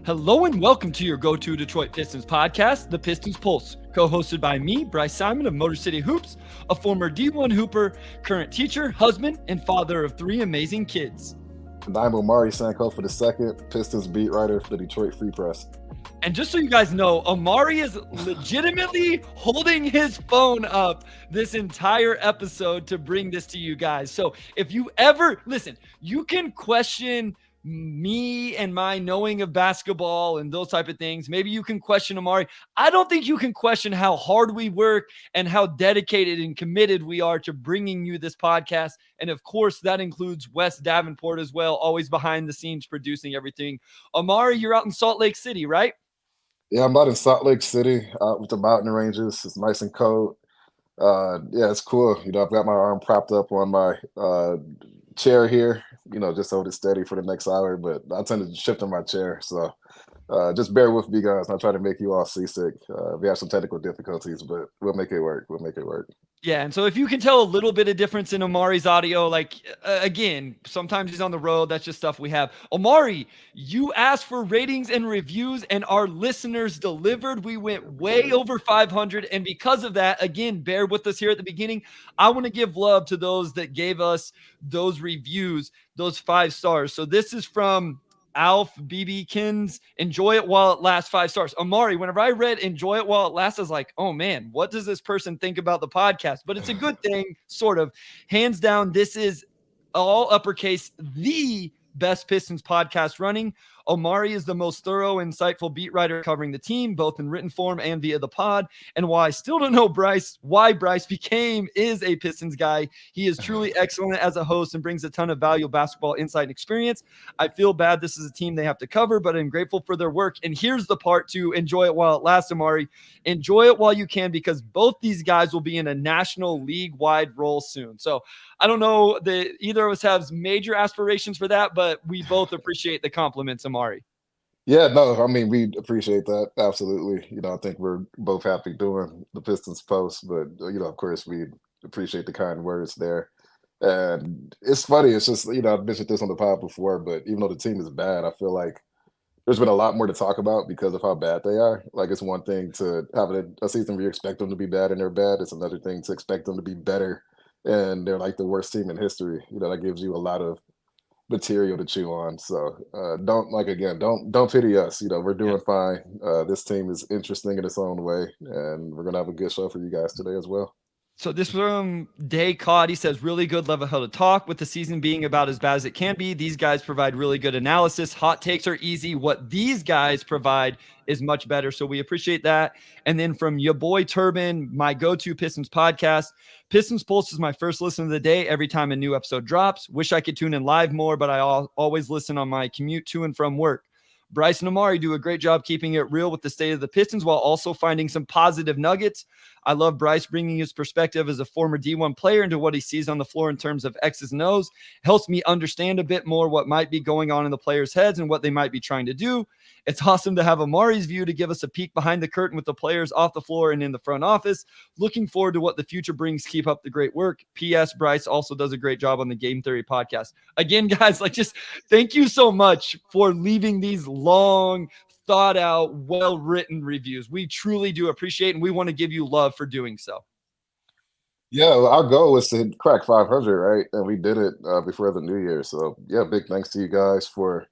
Hello and welcome to your go-to Detroit Pistons podcast, the Pistons Pulse, co-hosted by me, Bryce Simon of Motor City Hoops, a former D1 Hooper, current teacher, husband, and father of 3 amazing kids. And I'm Omari Sankofa II, Pistons beat writer for the Detroit Free Press. And just so you guys know, Omari is legitimately holding his phone up this entire episode to bring this to you guys. So if you ever, listen, you can question me and my knowing of basketball and those type of things. Maybe you can question Omari. I don't think you can question how hard we work and how dedicated and committed we are to bringing you this podcast. And of course, that includes Wes Davenport as well, always behind the scenes producing everything. Omari, you're out in Salt Lake City, right? Yeah, I'm out in Salt Lake City with the mountain ranges. It's nice and cold. Yeah, it's cool. I've got my arm propped up on my chair here, just hold it steady for the next hour, but I tend to shift in my chair. So just bear with me, guys. Not trying to make you all seasick. We have some technical difficulties, but we'll make it work. Yeah, and so if you can tell a little bit of difference in Omari's audio, again, sometimes he's on the road. That's just stuff we have. Omari, you asked for ratings and reviews, and our listeners delivered. We went way over 500, and because of that, again, bear with us here at the beginning. I want to give love to those that gave us those reviews, those 5 stars. So this is from Alf BBkins, enjoy it while it lasts, 5 stars. Omari, whenever I read enjoy it while it lasts, I was like, oh man, what does this person think about the podcast? But it's a good thing, sort of. Hands down, this is all uppercase, the best Pistons podcast running. Omari is the most thorough, insightful beat writer covering the team, both in written form and via the pod. And while I still don't know why Bryce is a Pistons guy, he is truly excellent as a host and brings a ton of valuable basketball insight and experience. I feel bad this is a team they have to cover, but I'm grateful for their work. And here's the part to enjoy it while it lasts, Omari. Enjoy it while you can, because both these guys will be in a national league-wide role soon. So I don't know that either of us has major aspirations for that, but we both appreciate the compliments, Omari. Yeah, no, I mean, we appreciate that. Absolutely. I think we're both happy doing the Pistons Post, but, of course, we appreciate the kind words there. And it's funny. It's just, I've mentioned this on the pod before, but even though the team is bad, I feel like there's been a lot more to talk about because of how bad they are. Like, it's one thing to have a season where you expect them to be bad and they're bad. It's another thing to expect them to be better and they're like the worst team in history. That gives you a lot of material to chew on. So don't pity us. We're doing fine. This team is interesting in its own way, and we're gonna have a good show for you guys today as well. So this from Day Cod. He says, really good level how to talk. With the season being about as bad as it can be, these guys provide really good analysis. Hot takes are easy. What these guys provide is much better. So we appreciate that. And then from your boy Turbin, my go-to Pistons podcast. Pistons Pulse is my first listen of the day every time a new episode drops. Wish I could tune in live more, but I always listen on my commute to and from work. Bryce and Omari do a great job keeping it real with the state of the Pistons while also finding some positive nuggets. I love Bryce bringing his perspective as a former D1 player into what he sees on the floor in terms of X's and O's. Helps me understand a bit more what might be going on in the players' heads and what they might be trying to do. It's awesome to have Omari's view to give us a peek behind the curtain with the players off the floor and in the front office. Looking forward to what the future brings. Keep up the great work. P.S. Bryce also does a great job on the Game Theory podcast. Again, guys, just thank you so much for leaving these long, thought out, well-written reviews. We truly do appreciate it, and we want to give you love for doing so. Yeah, our goal was to crack 500, right? And we did it before the new year. So, yeah, big thanks to you guys for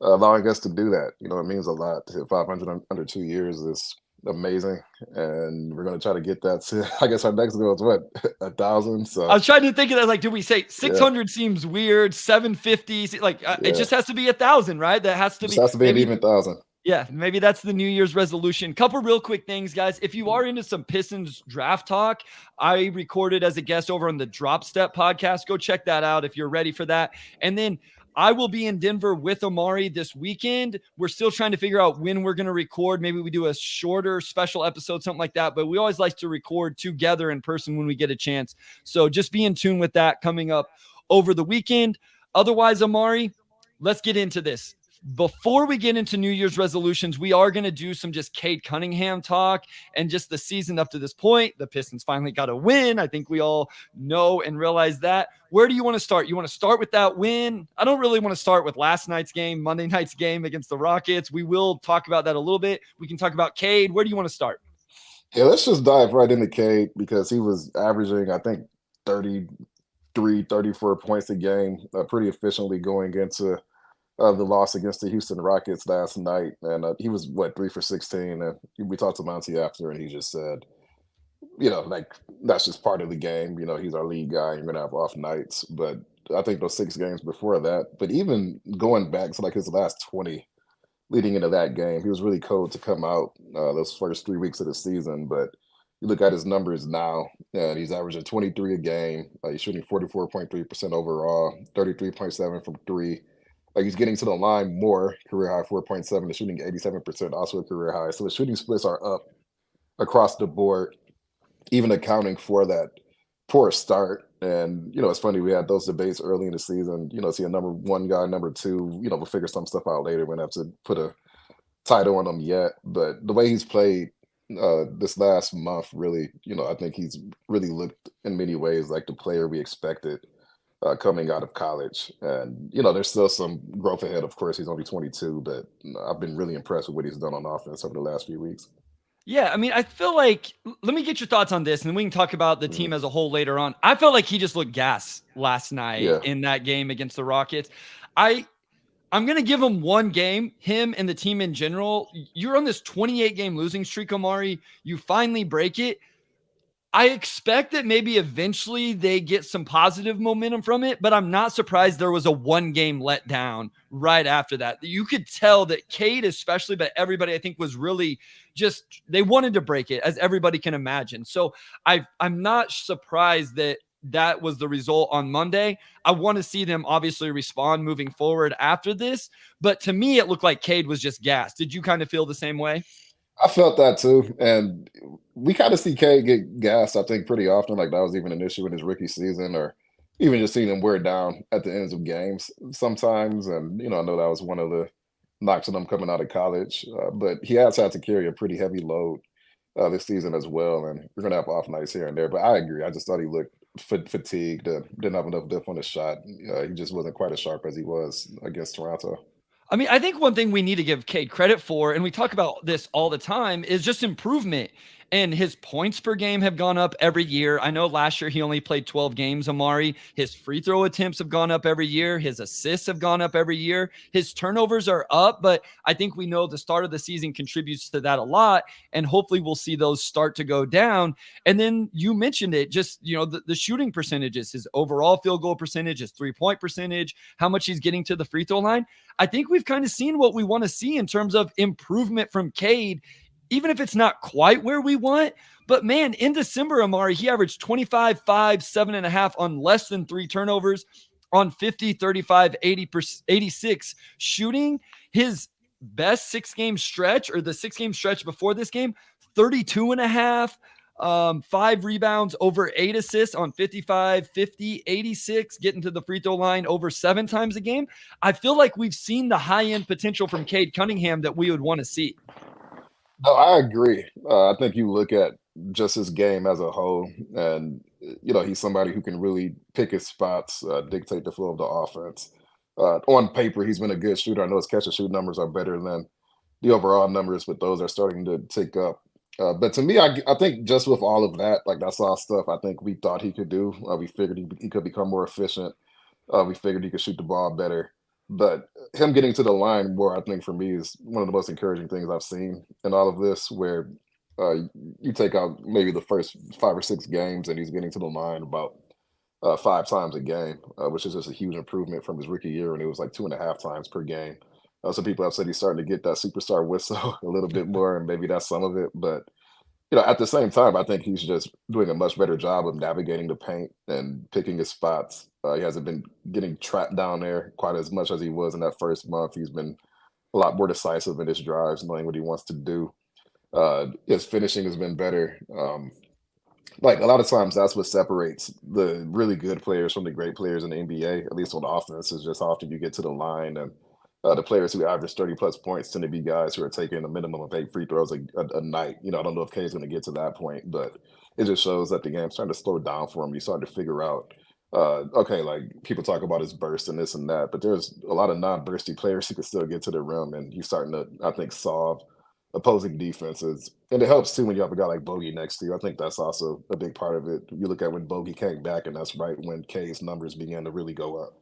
allowing us to do that. It means a lot. To hit 500 under 2 years is amazing, and we're going to try to get that to, I guess our next goal is what, 1,000. So I was trying to think of that, did we say 600? Seems weird, 750, it just has to be 1,000, right? That has to be an even 1,000. Yeah, maybe that's the New Year's resolution. Couple real quick things, guys. If you are into some Pistons draft talk, I recorded as a guest over on the Drop Step podcast. Go check that out if you're ready for that. And then I will be in Denver with Omari this weekend. We're still trying to figure out when we're going to record. Maybe we do a shorter special episode, something like that. But we always like to record together in person when we get a chance. So just be in tune with that coming up over the weekend. Otherwise, Omari, let's get into this. Before we get into New Year's resolutions, we are going to do some just Cade Cunningham talk and just the season up to this point. The Pistons finally got a win. I think we all know and realize that. Where do you want to start? You want to start with that win? I don't really want to start with last night's game, Monday night's game against the Rockets. We will talk about that a little bit. We can talk about Cade. Where do you want to start? Yeah, let's just dive right into Cade because he was averaging, I think, 33, 34 points a game pretty efficiently going into the loss against the Houston Rockets last night. And he was, what, 3 for 16. And we talked to Monty after, and he just said, like that's just part of the game. He's our lead guy. You're going to have off nights. But I think those 6 games before that, but even going back to like his last 20 leading into that game, he was really cold to come out those first 3 weeks of the season. But you look at his numbers now, and he's averaging 23 a game. He's shooting 44.3% overall, 33.7 from three. Like he's getting to the line more, career high 4.7, and shooting 87%, also a career high. So his shooting splits are up across the board, even accounting for that poor start. And it's funny, we had those debates early in the season. Is he a number one guy, number two? We'll figure some stuff out later. We don't have to put a title on him yet. But the way he's played this last month, really, I think he's really looked in many ways like the player we expected coming out of college. And there's still some growth ahead. Of course, he's only 22, but I've been really impressed with what he's done on offense over the last few weeks. Yeah, I mean, I feel like let me get your thoughts on this, and then we can talk about the Mhm. team as a whole later on. I felt like he just looked gas last night Yeah. in that game against the Rockets. I I'm gonna give him one game, him and the team in general. You're on this 28 game losing streak, Omari. You finally break it. I expect that maybe eventually they get some positive momentum from it, but I'm not surprised there was a 1 game letdown right after that. You could tell that Cade, especially, but everybody I think was really just they wanted to break it, as everybody can imagine. So I'm not surprised that that was the result on Monday. I want to see them obviously respond moving forward after this, but to me it looked like Cade was just gassed. Did you kind of feel the same way? I felt that too. And we kind of see K get gassed, I think, pretty often. Like that was even an issue in his rookie season, or even just seeing him wear down at the ends of games sometimes. And, I know that was one of the knocks on him coming out of college. But he has had to carry a pretty heavy load this season as well. And we're going to have off nights here and there. But I agree. I just thought he looked fatigued, didn't have enough depth on his shot. He just wasn't quite as sharp as he was against Toronto. I mean, I think one thing we need to give Cade credit for, and we talk about this all the time, is just improvement. And his points per game have gone up every year. I know last year he only played 12 games, Omari. His free throw attempts have gone up every year. His assists have gone up every year. His turnovers are up, but I think we know the start of the season contributes to that a lot. And hopefully we'll see those start to go down. And then you mentioned it, just, the shooting percentages, his overall field goal percentage, his 3-point percentage, how much he's getting to the free throw line. I think we've kind of seen what we want to see in terms of improvement from Cade, even if it's not quite where we want. But man, in December, Omari, he averaged 25, 5, 7.5 on less than 3 turnovers on 50, 35, 86 shooting. His best 6 game stretch, or the 6 game stretch before this game, 32.5. 5 rebounds, over 8 assists on 55, 50, 86, getting to the free throw line over 7 times a game. I feel like we've seen the high end potential from Cade Cunningham that we would want to see. No, I agree. I think you look at just his game as a whole, and he's somebody who can really pick his spots, dictate the flow of the offense. On paper, he's been a good shooter. I know his catch and shoot numbers are better than the overall numbers, but those are starting to tick up. But to me, I think just with all of that, like that's all stuff I think we thought he could do. We figured he could become more efficient. We figured he could shoot the ball better. But him getting to the line more, I think for me, is one of the most encouraging things I've seen in all of this, where uh, you take out maybe the first 5 or 6 games and he's getting to the line about 5 times a game, which is just a huge improvement from his rookie year when it was like 2.5 times per game. Some people have said he's starting to get that superstar whistle a little bit more, and maybe that's some of it. But at the same time, I think he's just doing a much better job of navigating the paint and picking his spots. He hasn't been getting trapped down there quite as much as he was in that first month. He's been a lot more decisive in his drives, knowing what he wants to do. His finishing has been better. Like a lot of times, that's what separates the really good players from the great players in the NBA, at least on offense, is just how often you get to the line and The players who average 30 plus points tend to be guys who are taking a minimum of 8 free throws a night. I don't know if K's going to get to that point, but it just shows that the game's starting to slow down for him. You start to figure out, okay, like people talk about his burst and this and that, but there's a lot of non-bursty players who can still get to the rim, and you're starting to, I think, solve opposing defenses. And it helps too when you have a guy like Bogey next to you. I think that's also a big part of it. You look at when Bogey came back, and that's right when K's numbers began to really go up.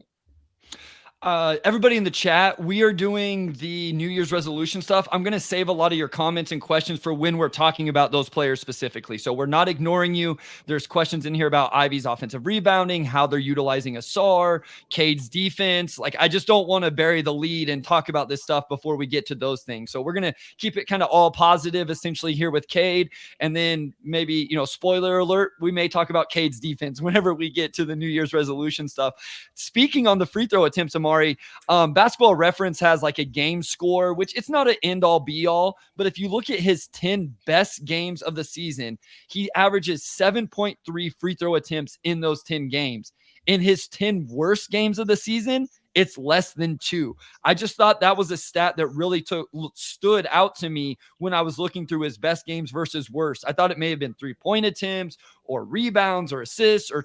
Everybody in the chat, we are doing the New Year's resolution stuff. I'm going to save a lot of your comments and questions for when we're talking about those players specifically. So we're not ignoring you. There's questions in here about Ivey's offensive rebounding, how they're utilizing Ausar, Cade's defense. Like, I just don't want to bury the lead and talk about this stuff before we get to those things. So we're going to keep it kind of all positive essentially here with Cade. And then maybe, spoiler alert, we may talk about Cade's defense whenever we get to the New Year's resolution stuff. Speaking on the free throw attempts, Omari, Basketball Reference has like a game score, which it's not an end all be all, but if you look at his 10 best games of the season, he averages 7.3 free throw attempts in those 10 games. In his 10 worst games of the season, it's less than 2. I just thought that was a stat that really stood out to me when I was looking through his best games versus worst. I thought it may have been 3-point attempts or rebounds or assists or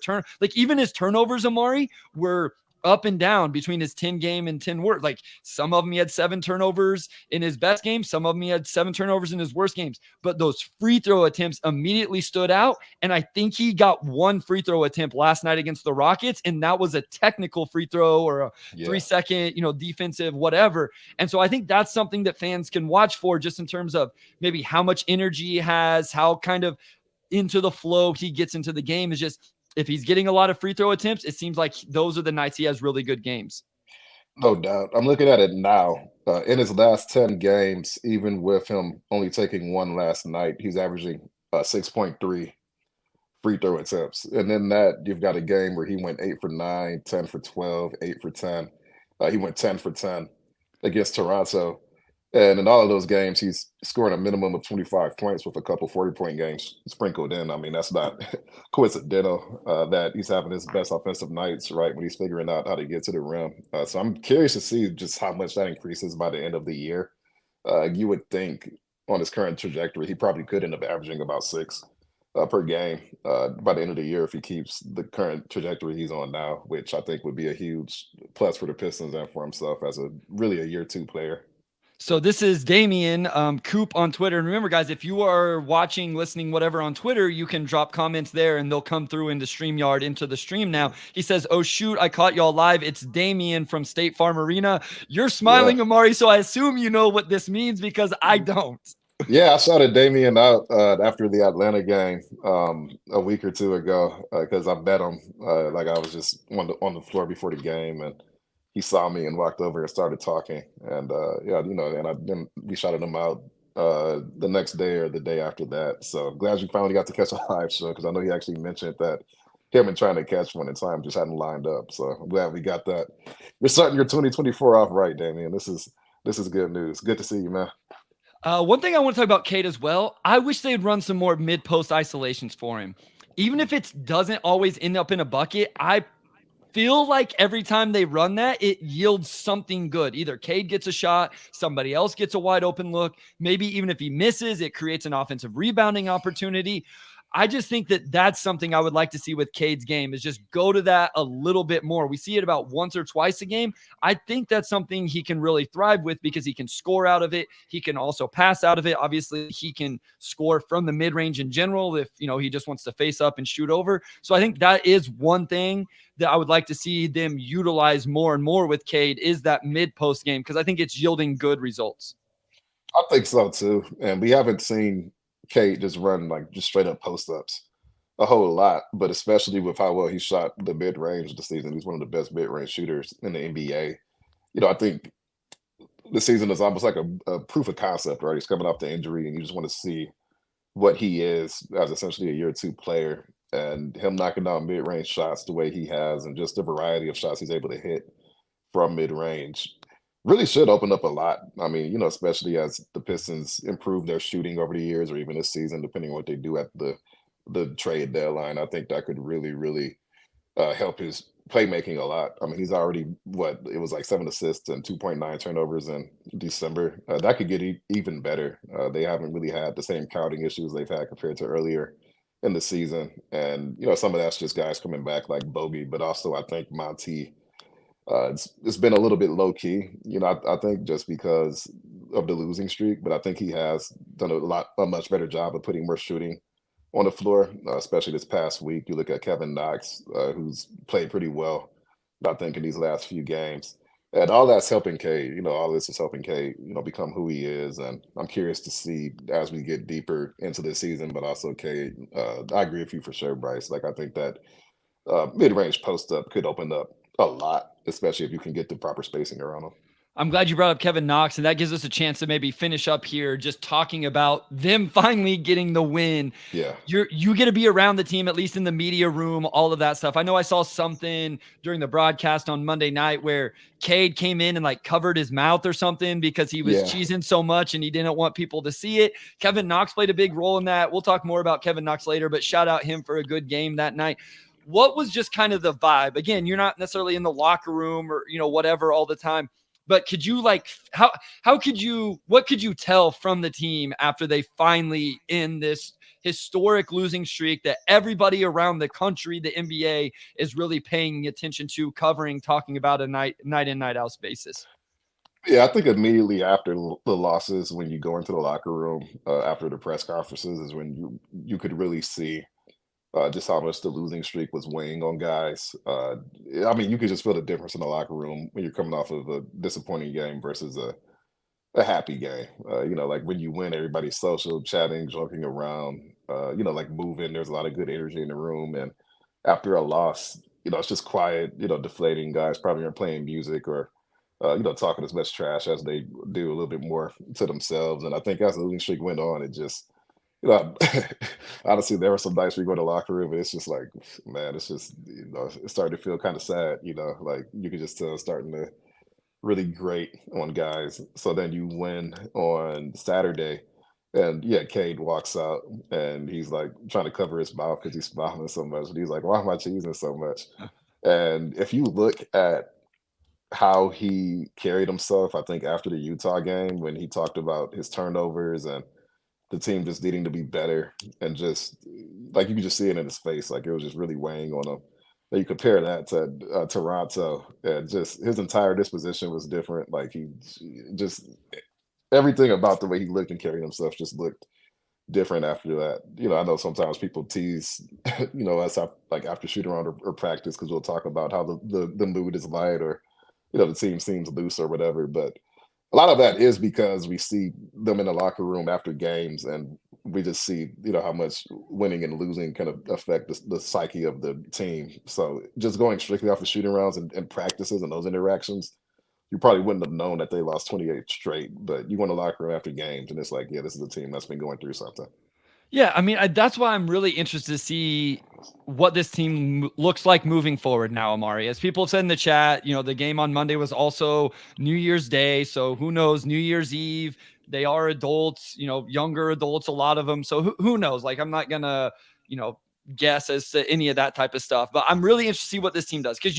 even his turnovers, Omari, were up and down between his 10 game and 10 worst. Like, some of them he had 7 turnovers in his best game. Some of them he had 7 turnovers in his worst games. But those free throw attempts immediately stood out. And I think he got 1 free throw attempt last night against the Rockets. And that was a technical free throw or a 3-second, defensive, whatever. And so I think that's something that fans can watch for, just in terms of maybe how much energy he has, how kind of into the flow he gets into the game. Is just, if he's getting a lot of free throw attempts, it seems like those are the nights he has really good games. No doubt. I'm looking at it now. In his last 10 games, even with him only taking 1 last night, he's averaging 6.3 free throw attempts. And then that, you've got a game where he went 8 for 9, 10 for 12, 8 for 10. He went 10 for 10 against Toronto. And in all of those games, he's scoring a minimum of 25 points with a couple 40-point games sprinkled in. I mean, that's not coincidental that he's having his best offensive nights, right, when he's figuring out how to get to the rim. So I'm curious to see just how much that increases by the end of the year. You would think on his current trajectory, he probably could end up averaging about 6 per game by the end of the year if he keeps the current trajectory he's on now, which I think would be a huge plus for the Pistons and for himself as really a year 2 player. So this is Damian Coop on Twitter. And remember, guys, if you are watching, listening, whatever on Twitter, you can drop comments there and they'll come through into StreamYard, into the stream now. He says, "Oh, shoot, I caught y'all live. It's Damian from State Farm Arena." You're smiling, yeah, Omari, so I assume you know what this means, because I don't. Yeah, I shouted Damian out after the Atlanta game a week or 2 ago because I bet him. Like, I was just on the floor before the game, and he saw me and walked over and started talking. And then we shouted him out the next day or the day after that. So I'm glad you finally got to catch a live show, because I know he actually mentioned that him and trying to catch one in time just hadn't lined up. So I'm glad we got that. You're starting your 2024 off right, Damian. This is good news. Good to see you, man. One thing I want to talk about Cade as well. I wish they'd run some more mid-post isolations for him. Even if it doesn't always end up in a bucket, I feel like every time they run that, it yields something good. Either Cade gets a shot, somebody else gets a wide open look. Maybe even if he misses, it creates an offensive rebounding opportunity. I just think that that's something I would like to see with Cade's game, is just go to that a little bit more. We see it about once or twice a game. I think that's something he can really thrive with, because he can score out of it. He can also pass out of it. Obviously, he can score from the mid-range in general if, he just wants to face up and shoot over. So I think that is one thing that I would like to see them utilize more and more with Cade, is that mid-post game, because I think it's yielding good results. I think so too. And we haven't seen Cade just run just straight up post ups a whole lot, but especially with how well he shot the mid range this season. He's one of the best mid range shooters in the NBA. I think the season is almost like a proof of concept, right? He's coming off the injury, and you just want to see what he is as essentially a year 2 player, and him knocking down mid range shots the way he has, and just the variety of shots he's able to hit from mid range really should open up a lot. I mean, especially as the Pistons improve their shooting over the years, or even this season, depending on what they do at the trade deadline. I think that could really, really help his playmaking a lot. I mean, he's already what it was like 7 assists and 2.9 turnovers in December. That could get even better. They haven't really had the same counting issues they've had compared to earlier in the season, and some of that's just guys coming back like Bogey, but also I think Monty. It's been a little bit low key, I think just because of the losing streak, but I think he has done a much better job of putting more shooting on the floor, especially this past week. You look at Kevin Knox, who's played pretty well, I think, in these last few games. And all that's helping Cade. All this is helping Cade, become who he is. And I'm curious to see as we get deeper into the season, but also Cade. I agree with you for sure, Bryce. Like, I think that mid-range post-up could open up a lot, especially if you can get the proper spacing around them. I'm glad you brought up Kevin Knox, and that gives us a chance to maybe finish up here just talking about them finally getting the win. Yeah. You get to be around the team, at least in the media room, all of that stuff. I know I saw something during the broadcast on Monday night where Cade came in and like covered his mouth or something because he was cheesing so much and he didn't want people to see it. Kevin Knox played a big role in that. We'll talk more about Kevin Knox later, but shout out him for a good game that night. What was just kind of the vibe? Again, you're not necessarily in the locker room or, whatever all the time. But could you what could you tell from the team after they finally end this historic losing streak that everybody around the country, the NBA, is really paying attention to, covering, talking about a night in, night out basis? Yeah, I think immediately after the losses, when you go into the locker room after the press conferences, is when you could really see just how much the losing streak was weighing on guys. I mean, you could just feel the difference in the locker room when you're coming off of a disappointing game versus a happy game. Like when you win, everybody's social, chatting, joking around, like moving. There's a lot of good energy in the room. And after a loss, it's just quiet, deflating. Guys probably aren't playing music or, talking as much trash as they do, a little bit more to themselves. And I think as the losing streak went on, it just, you know, honestly, there were some nights we go to the locker room and it's just like, man, it's just, it's starting to feel kind of sad, like you could just tell it's starting to really grate on guys. So then you win on Saturday, and yeah, Cade walks out and he's like trying to cover his mouth because he's smiling so much. And he's like, why am I cheesing so much? And if you look at how he carried himself, I think after the Utah game, when he talked about his turnovers and the team just needing to be better, and just like you could just see it in his face, like it was just really weighing on him. And you compare that to Toronto, and just his entire disposition was different. Like he just everything about the way he looked and carried himself just looked different after that. I know sometimes people tease, us like after shoot around or practice because we'll talk about how the mood is light or the team seems loose or whatever. But a lot of that is because we see them in the locker room after games, and we just see how much winning and losing kind of affect the psyche of the team. So just going strictly off of shooting rounds and practices and those interactions, you probably wouldn't have known that they lost 28 straight. But you go in the locker room after games, and it's like, yeah, this is a team that's been going through something. Yeah, I mean, that's why I'm really interested to see what this team looks like moving forward now, Omari. As people have said in the chat, the game on Monday was also New Year's Day. So who knows? New Year's Eve, they are adults, younger adults, a lot of them. So who knows? Like, I'm not going to, guess as to any of that type of stuff. But I'm really interested to see what this team does because,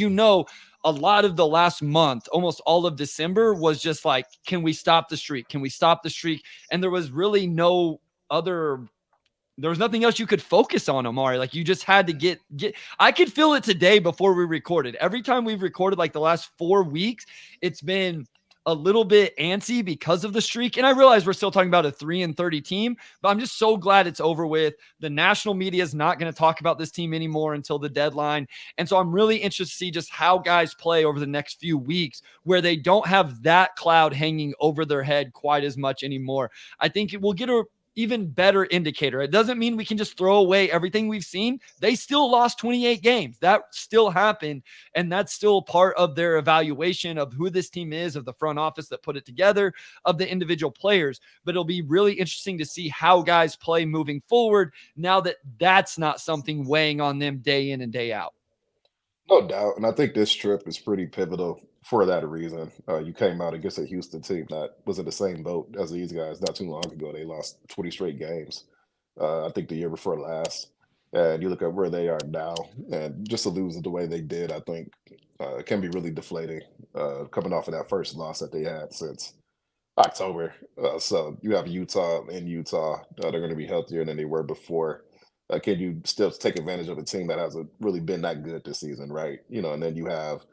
a lot of the last month, almost all of December was just like, can we stop the streak? Can we stop the streak? And there was really no other there was nothing else you could focus on, Omari. Like you just had to get. I could feel it today before we recorded. Every time we've recorded, like the last 4 weeks, it's been a little bit antsy because of the streak. And I realize we're still talking about a 3-30 team, but I'm just so glad it's over with. The national media is not going to talk about this team anymore until the deadline. And so I'm really interested to see just how guys play over the next few weeks where they don't have that cloud hanging over their head quite as much anymore. I think it will get a even better indicator. It doesn't mean we can just throw away everything we've seen. They still lost 28 games. That still happened. And that's still part of their evaluation of who this team is, of the front office that put it together, of the individual players. But it'll be really interesting to see how guys play moving forward now that that's not something weighing on them day in and day out. No doubt. And I think this trip is pretty pivotal for that reason. You came out against a Houston team that was in the same boat as these guys not too long ago. They lost 20 straight games. I think the year before last. And you look at where they are now, and just to lose it the way they did, I think it can be really deflating coming off of that first loss that they had since October. So you have Utah in Utah. They're going to be healthier than they were before. Can you still take advantage of a team that hasn't really been that good this season, right? And then you have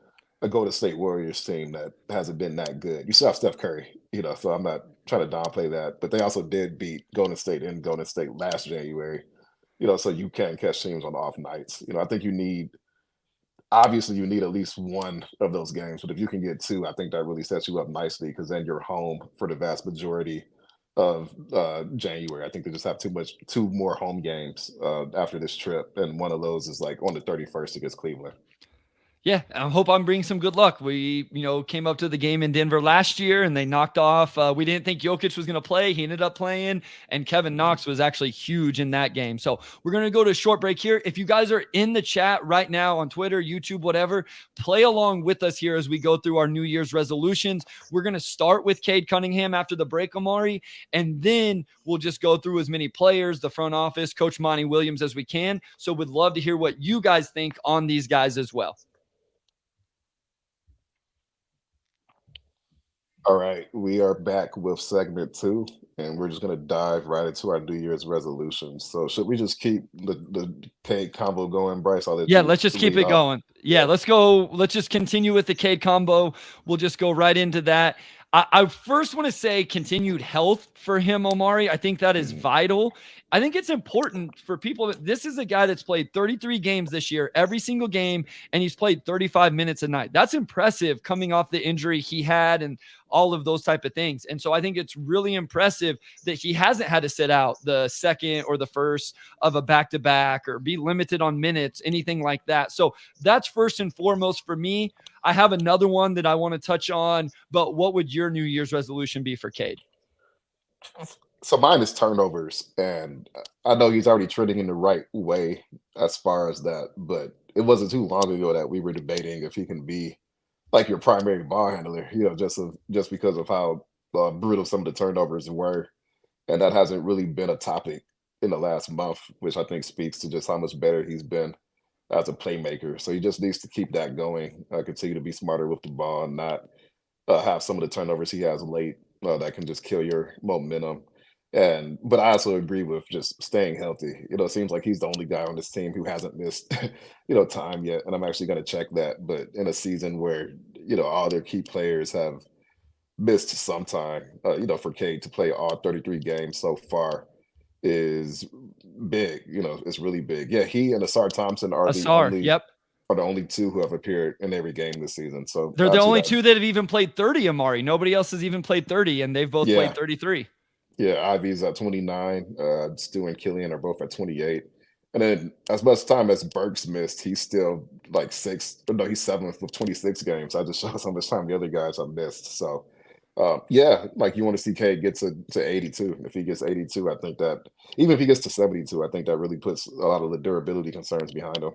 a Golden State Warriors team that hasn't been that good. You still have Steph Curry, so I'm not trying to downplay that. But they also did beat Golden State in Golden State last January, so you can catch teams on off nights. I think obviously you need at least one of those games, but if you can get two, I think that really sets you up nicely because then you're home for the vast majority of January. I think they just have two more home games after this trip, and one of those is like on the 31st against Cleveland. Yeah, I hope I'm bringing some good luck. We, came up to the game in Denver last year and they knocked off. We didn't think Jokic was going to play. He ended up playing, and Kevin Knox was actually huge in that game. So we're going to go to a short break here. If you guys are in the chat right now on Twitter, YouTube, whatever, play along with us here as we go through our New Year's resolutions. We're going to start with Cade Cunningham after the break, Omari, and then we'll just go through as many players, the front office, Coach Monty Williams as we can. So we'd love to hear what you guys think on these guys as well. All right, we are back with segment 2, and we're just going to dive right into our New Year's resolutions. So, should we just keep the Cade combo going, Bryce? I'll let Yeah, you let's just keep lead it off. going. Yeah, let's go. Let's just continue with the Cade combo. We'll just go right into that. I first want to say continued health for him, Omari. I think that is vital. I think it's important for people. This is a guy that's played 33 games this year, every single game, and he's played 35 minutes a night. That's impressive coming off the injury he had and all of those type of things. And so I think it's really impressive that he hasn't had to sit out the second or the first of a back-to-back or be limited on minutes, anything like that. So that's first and foremost for me. I have another one that I want to touch on, but what would your New Year's resolution be for Cade? So mine is turnovers, and I know he's already trending in the right way as far as that, but it wasn't too long ago that we were debating if he can be like your primary ball handler, just because of how brutal some of the turnovers were, and that hasn't really been a topic in the last month, which I think speaks to just how much better he's been as a playmaker. So he just needs to keep that going, continue to be smarter with the ball, and not have some of the turnovers he has late that can just kill your momentum. But I also agree with just staying healthy. It seems like he's the only guy on this team who hasn't missed, time yet. And I'm actually going to check that. But in a season where all their key players have missed some time, for Cade to play all 33 games so far is big. It's really big. Yeah, he and Ausar Thompson Ausar, yep. are the only two who have appeared in every game this season. So they're the only two that have even played 30, Omari. Nobody else has even played 30, and they've both played 33. Yeah, Ivey's at 29. Stu and Killian are both at 28. And then as much time as Burks missed, he's still like he's seventh with 26 games. I just shows how much time the other guys have missed. So like you want to see Cade get to 82. If he gets 82, I think that even if he gets to 72, I think that really puts a lot of the durability concerns behind him.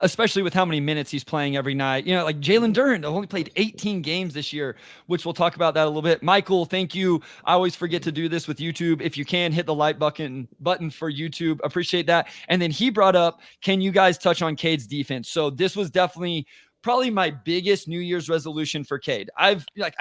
Especially with how many minutes he's playing every night. Like Jalen Duren only played 18 games this year, which we'll talk about that a little bit. Michael, thank you. I always forget to do this with YouTube. If you can, hit the like button for YouTube. Appreciate that. And then he brought up, can you guys touch on Cade's defense? So this was definitely probably my biggest New Year's resolution for Cade. I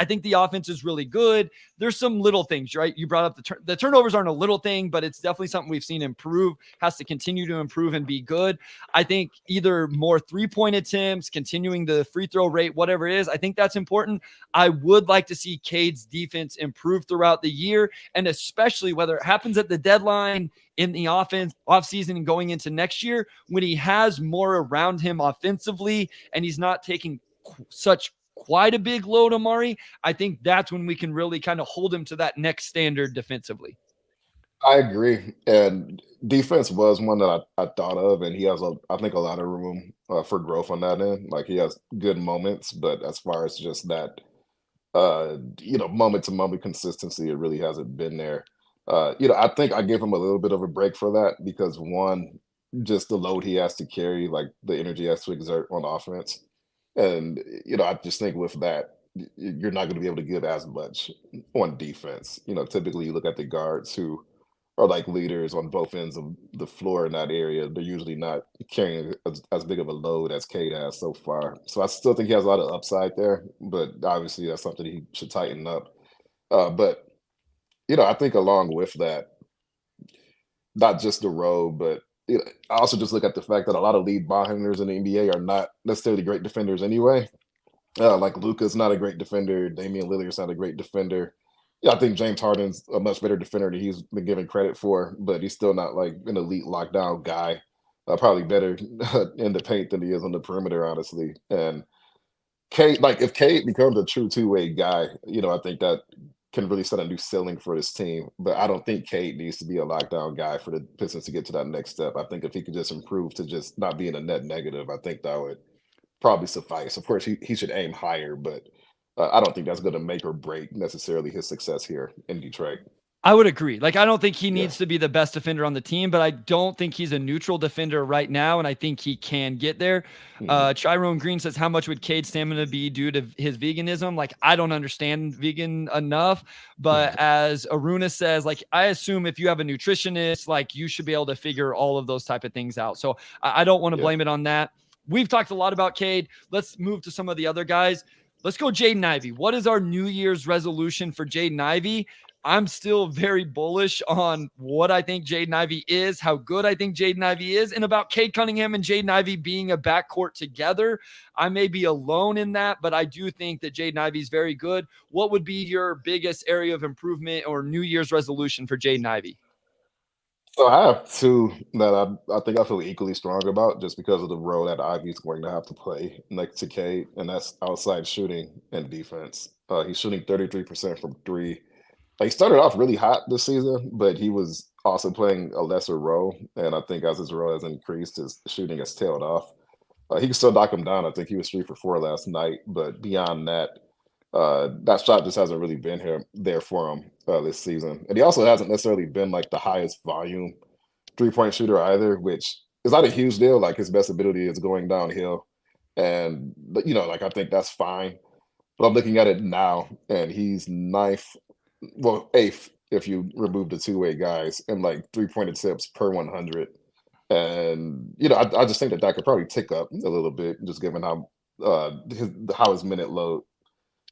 think the offense is really good. There's some little things, right? You brought up the turnovers aren't a little thing, but it's definitely something we've seen improve, has to continue to improve and be good. I think either more 3-point attempts, continuing the free throw rate, whatever it is, I think that's important. I would like to see Cade's defense improve throughout the year, and especially whether it happens at the deadline, in the off season and going into next year, when he has more around him offensively and he's not taking quite a big load, Omari, I think that's when we can really kind of hold him to that next standard defensively. I agree. And defense was one that I thought of, and he has, I think, a lot of room for growth on that end. Like he has good moments, but as far as just that, moment to moment consistency, it really hasn't been there. I think I gave him a little bit of a break for that because one, just the load he has to carry, like the energy he has to exert on offense. And, I just think with that, you're not going to be able to give as much on defense. Typically you look at the guards who are like leaders on both ends of the floor in that area. They're usually not carrying as big of a load as Cade has so far. So I still think he has a lot of upside there, but obviously that's something he should tighten up. But I think along with that, not just the road, but I also just look at the fact that a lot of lead ball handlers in the NBA are not necessarily great defenders anyway. Like Luka's not a great defender. Damian Lillard's not a great defender. Yeah, I think James Harden's a much better defender than he's been given credit for, but he's still not like an elite lockdown guy. Probably better in the paint than he is on the perimeter, honestly. And Kate, like if Kate becomes a true two-way guy, I think that can really set a new ceiling for this team. But I don't think Kate needs to be a lockdown guy for the Pistons to get to that next step. I think if he could just improve to just not being a net negative, I think that would probably suffice. Of course, he should aim higher, but I don't think that's going to make or break necessarily his success here in Detroit. I would agree. Like, I don't think he Yeah. needs to be the best defender on the team, but I don't think he's a neutral defender right now, and I think he can get there. Mhm. Chirone Green says, how much would Cade's stamina be due to his veganism? Like, I don't understand vegan enough, but as Aruna says, like, I assume if you have a nutritionist, like, you should be able to figure all of those type of things out. So I don't want to Yeah. blame it on that. We've talked a lot about Cade. Let's move to some of the other guys. Let's go Jaden Ivey. What is our New Year's resolution for Jaden Ivey? I'm still very bullish on what I think Jaden Ivey is, how good I think Jaden Ivey is, and about Cade Cunningham and Jaden Ivey being a backcourt together. I may be alone in that, but I do think that Jaden Ivey is very good. What would be your biggest area of improvement or New Year's resolution for Jaden Ivey? So I have two that I think I feel equally strong about just because of the role that Ivy's going to have to play next to Cade, and that's outside shooting and defense. He's shooting 33% from three. He started off really hot this season, but he was also playing a lesser role. And I think as his role has increased, his shooting has tailed off. He can still knock him down. I think he was 3 for 4 last night. But beyond that, that shot just hasn't really been here there for him this season. And he also hasn't necessarily been like the highest volume 3-point shooter either, which is not a huge deal. Like his best ability is going downhill. And, like I think that's fine. But I'm looking at it now, and he's ninth, well, eighth if you remove the two-way guys, and like 3-point attempts per 100. And I just think that could probably tick up a little bit, just given how his minute load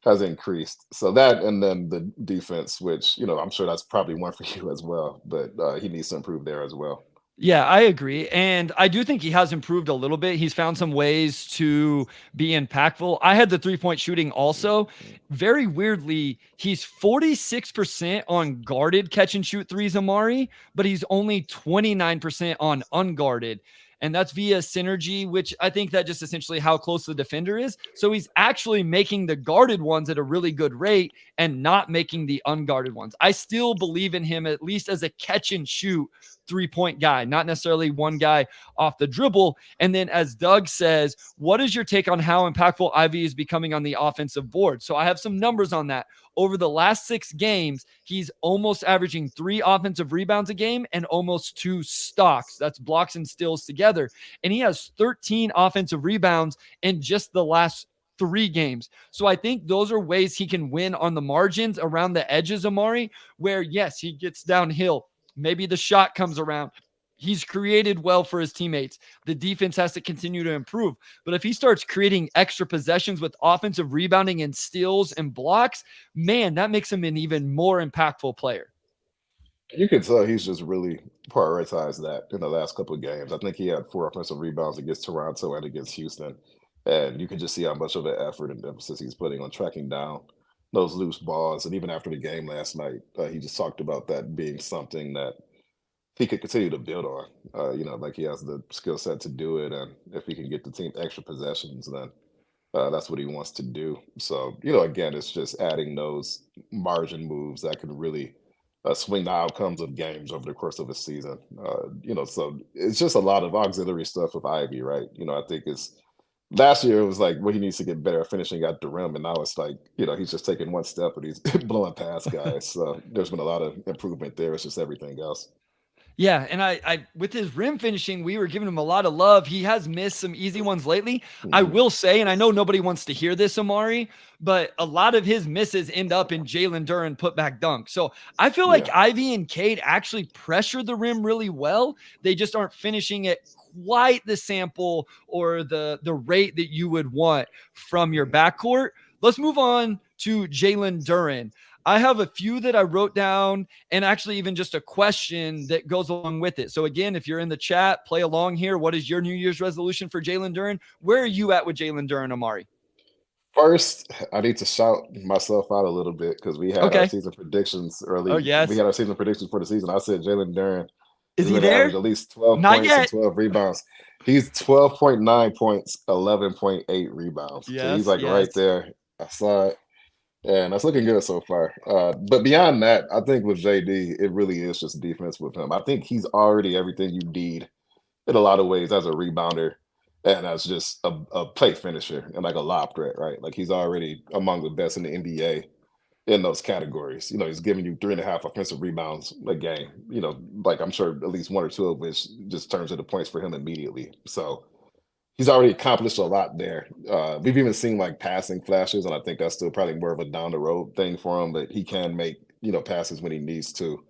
has increased. So that, and then the defense, which I'm sure that's probably one for you as well. But he needs to improve there as well. Yeah, I agree. And I do think he has improved a little bit. He's found some ways to be impactful. I had the 3-point shooting also. Very weirdly, he's 46% on guarded catch and shoot threes, Omari, but he's only 29% on unguarded. And that's via synergy, which I think that just essentially how close the defender is. So he's actually making the guarded ones at a really good rate and not making the unguarded ones. I still believe in him, at least as a catch and shoot 3-point guy, not necessarily one guy off the dribble. And then, as Doug says, what is your take on how impactful Ivey is becoming on the offensive board? So I have some numbers on that. Over the last 6 games, he's almost averaging 3 offensive rebounds a game and almost 2 stocks. That's blocks and steals together. And he has 13 offensive rebounds in just the last 3 games. So I think those are ways he can win on the margins around the edges, Omari, where yes, he gets downhill. Maybe the shot comes around. He's created well for his teammates. The defense has to continue to improve. But if he starts creating extra possessions with offensive rebounding and steals and blocks, man, that makes him an even more impactful player. You can tell he's just really prioritized that in the last couple of games. I think he had 4 offensive rebounds against Toronto and against Houston. And you can just see how much of an effort and emphasis he's putting on tracking down those loose balls. And even after the game last night, he just talked about that being something that he could continue to build on. Like he has the skill set to do it. And if he can get the team extra possessions, then that's what he wants to do. So, again, it's just adding those margin moves that can really swing the outcomes of games over the course of a season. So it's just a lot of auxiliary stuff with Ivy, right? I think it's last year it was like he needs to get better at finishing at the rim, and now it's like he's just taking one step and he's blowing past guys. So there's been a lot of improvement there. It's just everything else. Yeah, and I with his rim finishing, we were giving him a lot of love. He has missed some easy ones lately. I Mhm. will say, and I know nobody wants to hear this, Omari, but a lot of his misses end up in Jalen Duren putback dunk. So I feel like Yeah. Ivey and Cade actually pressure the rim really well. They just aren't finishing it quite the sample or the rate that you would want from your Mhm. backcourt. Let's move on to Jalen Duren. I have a few that I wrote down and actually even just a question that goes along with it. So again, if you're in the chat, play along here. What is your New Year's resolution for Jalen Duren? Where are you at with Jalen Duren, Omari? First, I need to shout myself out a little bit because we had our Okay. season predictions Oh, early. We yes. had our season predictions for the season. I said Jalen Duren Is is he going to average there? at least 12 Not points and yet. 12 rebounds. He's 12.9 points, 11.8 rebounds. So he's Yes. like right Yes. there. I saw it. And that's looking good so far. But beyond that, I think with JD, it really is just defense with him. I think he's already everything you need in a lot of ways as a rebounder and as just a play finisher and like a lob threat, right? Like he's already among the best in the NBA in those categories. He's giving you 3.5 offensive rebounds a game. Like I'm sure at least one or two of which just turns into points for him immediately. So he's already accomplished a lot there. We've even seen like passing flashes, and I think that's still probably more of a down the road thing for him, but he can make, passes when he needs to.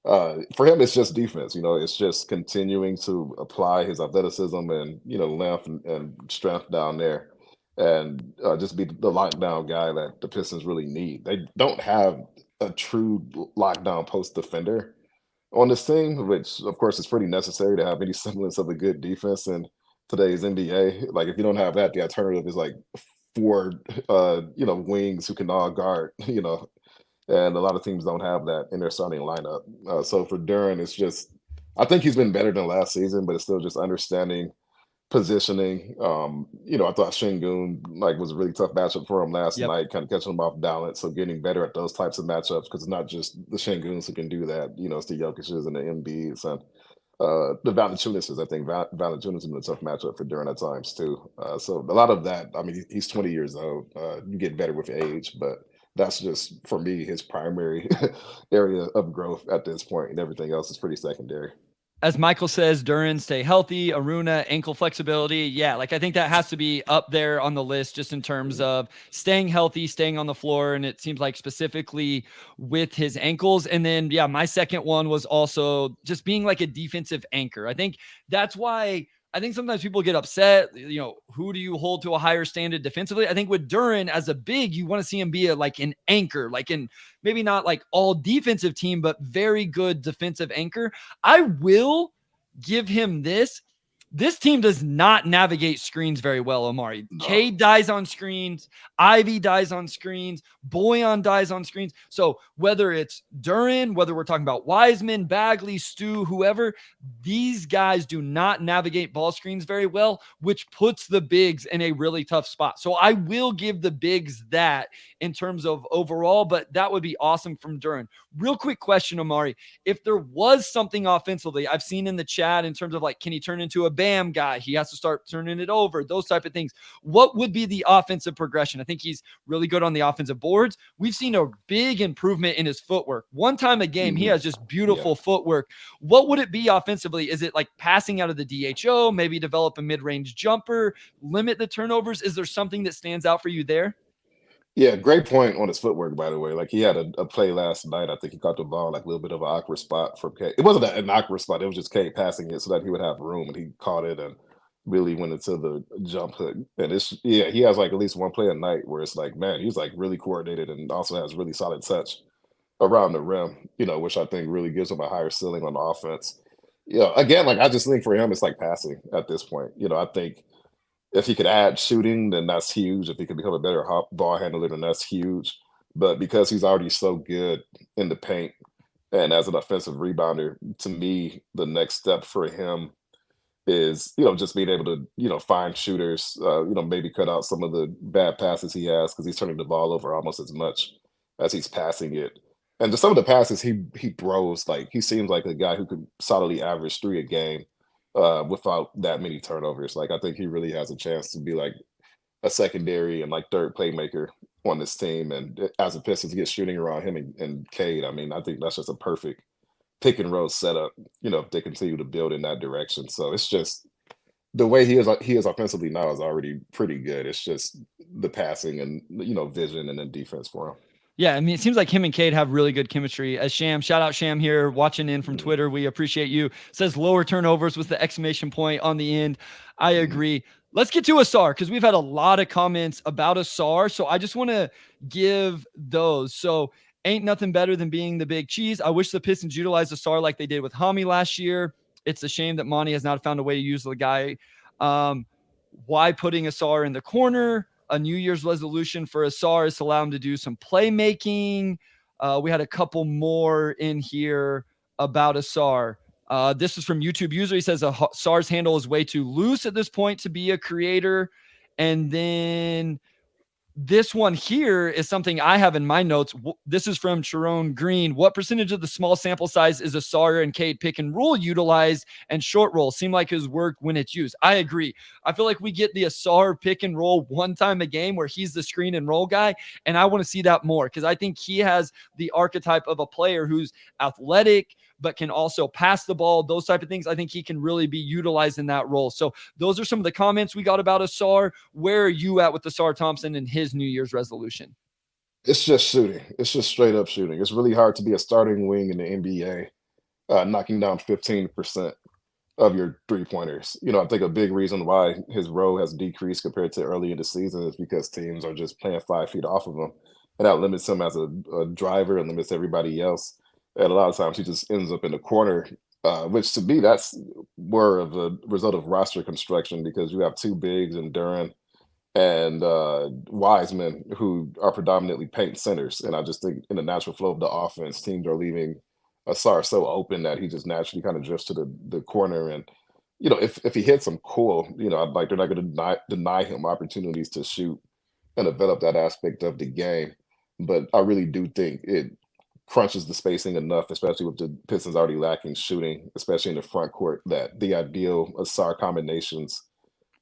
For him, it's just defense. It's just continuing to apply his athleticism and length and strength down there, and just be the lockdown guy that the Pistons really need. They don't have a true lockdown post defender on this team, which of course is pretty necessary to have any semblance of a good defense in today's NBA. Like if you don't have that, the alternative is like four wings who can all guard, and a lot of teams don't have that in their starting lineup. So for Duran, it's just I think he's been better than last season, but it's still just understanding positioning. I thought Shingun like was a really tough matchup for him last Yep. night, kind of catching him off balance. So getting better at those types of matchups because it's not just the Shinguns who can do that. It's the Jokic's and the MBs and the Valanciunas. I think Valanciunas has been a tough matchup for Duran at times too. So a lot of that. I mean, he's 20 years old. You get better with age, but that's just for me his primary area of growth at this point, and everything else is pretty secondary. As Michael says, Duren, stay healthy. Aruna, ankle flexibility. Yeah, like I think that has to be up there on the list just in terms of staying healthy, staying on the floor. And it seems like specifically with his ankles. And then, yeah, my second one was also just being like a defensive anchor. I think that's why I think sometimes people get upset. Who do you hold to a higher standard defensively? I think with Duren as a big, you want to see him be like an anchor, like in maybe not like all defensive team, but very good defensive anchor. I will give him this. This team does not navigate screens very well, Omari. No. Cade dies on screens. Ivey dies on screens. Boyan dies on screens. So whether it's Duren, whether we're talking about Wiseman, Bagley, Stu, whoever, these guys do not navigate ball screens very well, which puts the bigs in a really tough spot. So I will give the bigs that in terms of overall, but that would be awesome from Duren. Real quick question, Omari. If there was something offensively, I've seen in the chat in terms of like, can he turn into a Bam guy? He has to start turning it over, those type of things. What would be the offensive progression? I think he's really good on the offensive boards. We've seen a big improvement in his footwork. One time a game, he Mhm. has just Yeah. beautiful footwork. What would it be offensively? Is it like passing out of the DHO, maybe develop a mid-range jumper, limit the turnovers? Is there something that stands out for you there? Yeah, great point on his footwork, by the way. Like he had a play last night. I think he caught the ball like a little bit of an awkward spot from K. It wasn't an awkward spot. It was just K passing it so that he would have room, and he caught it and really went into the jump hook. And he has like at least one play a night where it's like, man, he's like really coordinated and also has really solid touch around the rim. Which I think really gives him a higher ceiling on the offense. Again, like I just think for him, it's like passing at this point. I think if he could add shooting, then that's huge. If he could become a better ball handler, then that's huge. But because he's already so good in the paint and as an offensive rebounder, to me, the next step for him is, just being able to, find shooters, maybe cut out some of the bad passes he has because he's turning the ball over almost as much as he's passing it. And just some of the passes he throws, like he seems like a guy who could solidly average 3 a game without that many turnovers. Like I think he really has a chance to be like a secondary and like third playmaker on this team. And as the Pistons get shooting around him and Cade, I mean, I think that's just a perfect pick and roll setup, if they continue to build in that direction. So it's just the way he is offensively now is already pretty good. It's just the passing and vision and then defense for him. Yeah, I mean, it seems like him and Cade have really good chemistry. As Sham, shout out Sham here, watching in from Twitter. We appreciate you. Says lower turnovers with the exclamation point on the end. I agree. Let's get to Ausar because we've had a lot of comments about Ausar. So I just want to give those. So ain't nothing better than being the big cheese. I wish the Pistons utilized Ausar like they did with Hami last year. It's a shame that Monty has not found a way to use the guy. Why putting Ausar in the corner? A New Year's resolution for Ausar is to allow him to do some playmaking. We had a couple more in here about Ausar. This is from YouTube user. He says Ausar's handle is way too loose at this point to be a creator. And then this one here is something I have in my notes. This is from Sharon Green. What percentage of the small sample size is Ausar and Cade pick and roll utilized and short roll seem like his work when it's used? I agree. I feel like we get the Ausar pick and roll one time a game where he's the screen and roll guy, and I want to see that more because I think he has the archetype of a player who's athletic but can also pass the ball, those type of things. I think he can really be utilized in that role. So those are some of the comments we got about Ausar. Where are you at with Ausar Thompson and his New Year's resolution? It's just shooting. It's just straight up shooting. It's really hard to be a starting wing in the NBA, knocking down 15% of your three-pointers. I think a big reason why his role has decreased compared to early in the season is because teams are just playing 5 feet off of him. And that limits him as a driver and limits everybody else. And a lot of times he just ends up in the corner, which to me, that's more of a result of roster construction because you have two bigs in Duren and Wiseman who are predominantly paint centers. And I just think in the natural flow of the offense, teams are leaving Ausar so open that he just naturally kind of drifts to the corner. And, if he hits them, cool. Like they're not going to deny him opportunities to shoot and develop that aspect of the game. But I really do think it crunches the spacing enough, especially with the Pistons already lacking shooting, especially in the front court, that the ideal Ausar combinations,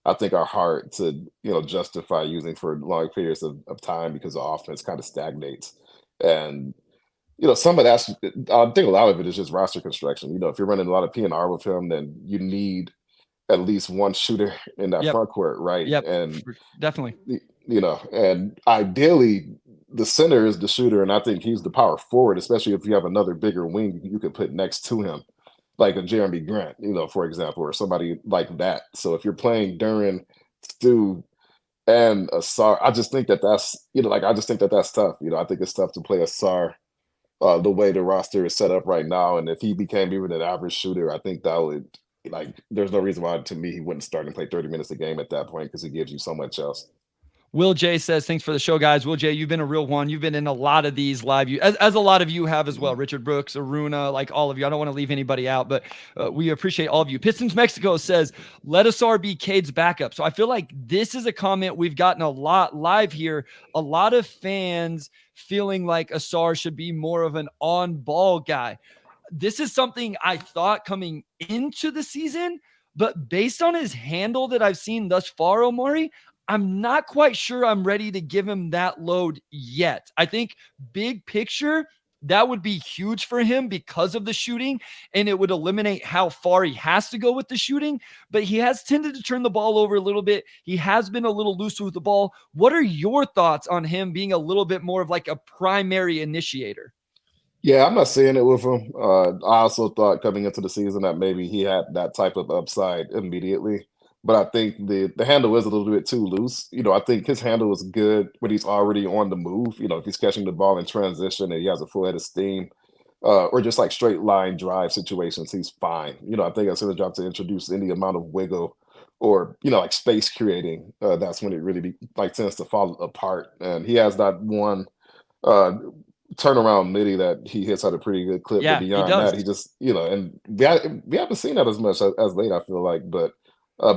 I think, are hard to, justify using for long periods of time because the offense kind of stagnates. And, some of that's, I think a lot of it is just roster construction. If you're running a lot of P&R with him, then you need at least one shooter in that front court, right? Yep, and definitely. And ideally the center is the shooter, and I think he's the power forward, especially if you have another bigger wing you could put next to him, like a Jeremy Grant, for example, or somebody like that. So if you're playing Duren, Stu, and Ausar, I just think that's I just think that's tough. I think it's tough to play Ausar the way the roster is set up right now. And if he became even an average shooter, I think that would there's no reason why to me he wouldn't start and play 30 minutes a game at that point because he gives you so much else. Will J says, thanks for the show, guys. Will J, you've been a real one. You've been in a lot of these live, as a lot of you have as well. Richard Brooks, Aruna, like all of you. I don't want to leave anybody out, but we appreciate all of you. Pistons Mexico says, let Ausar be Cade's backup. So I feel like this is a comment we've gotten a lot live here. A lot of fans feeling like Ausar should be more of an on-ball guy. This is something I thought coming into the season, but based on his handle that I've seen thus far, Omari, I'm not quite sure I'm ready to give him that load yet. I think big picture, that would be huge for him because of the shooting, and it would eliminate how far he has to go with the shooting. But he has tended to turn the ball over a little bit. He has been a little loose with the ball. What are your thoughts on him being a little bit more of like a primary initiator? Yeah, I'm not seeing it with him. I also thought coming into the season that maybe he had that type of upside immediately. But I think the handle is a little bit too loose. I think his handle is good when he's already on the move. If he's catching the ball in transition and he has a full head of steam, or just like straight line drive situations, he's fine. I think as soon as you have to introduce any amount of wiggle or like space creating, that's when it really tends to fall apart. And he has that one turnaround midi that he hits at a pretty good clip. Yeah, but beyond that, he just and we haven't seen that as much as late. I feel like, but.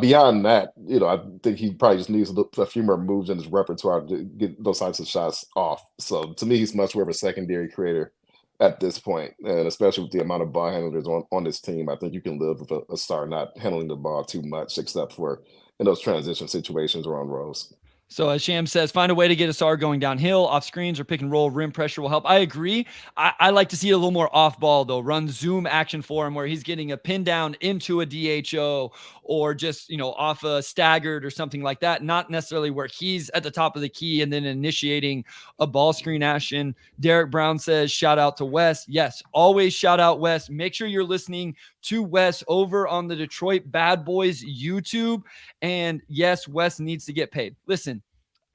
Beyond that, I think he probably just needs a few more moves in his repertoire to get those types of shots off. So to me, he's much more of a secondary creator at this point, and especially with the amount of ball handlers on this team, I think you can live with a star not handling the ball too much, except for in those transition situations or on rolls. So as Sham says, find a way to get Ausar going downhill, off screens or pick and roll. Rim pressure will help. I agree. I like to see it a little more off ball though. Run zoom action for him where he's getting a pin down into a DHO or just, off a staggered or something like that. Not necessarily where he's at the top of the key and then initiating a ball screen action. Derek Brown says, shout out to Wes. Yes, always shout out Wes. Make sure you're listening to Wes over on the Detroit Bad Boys YouTube. And yes, Wes needs to get paid. Listen,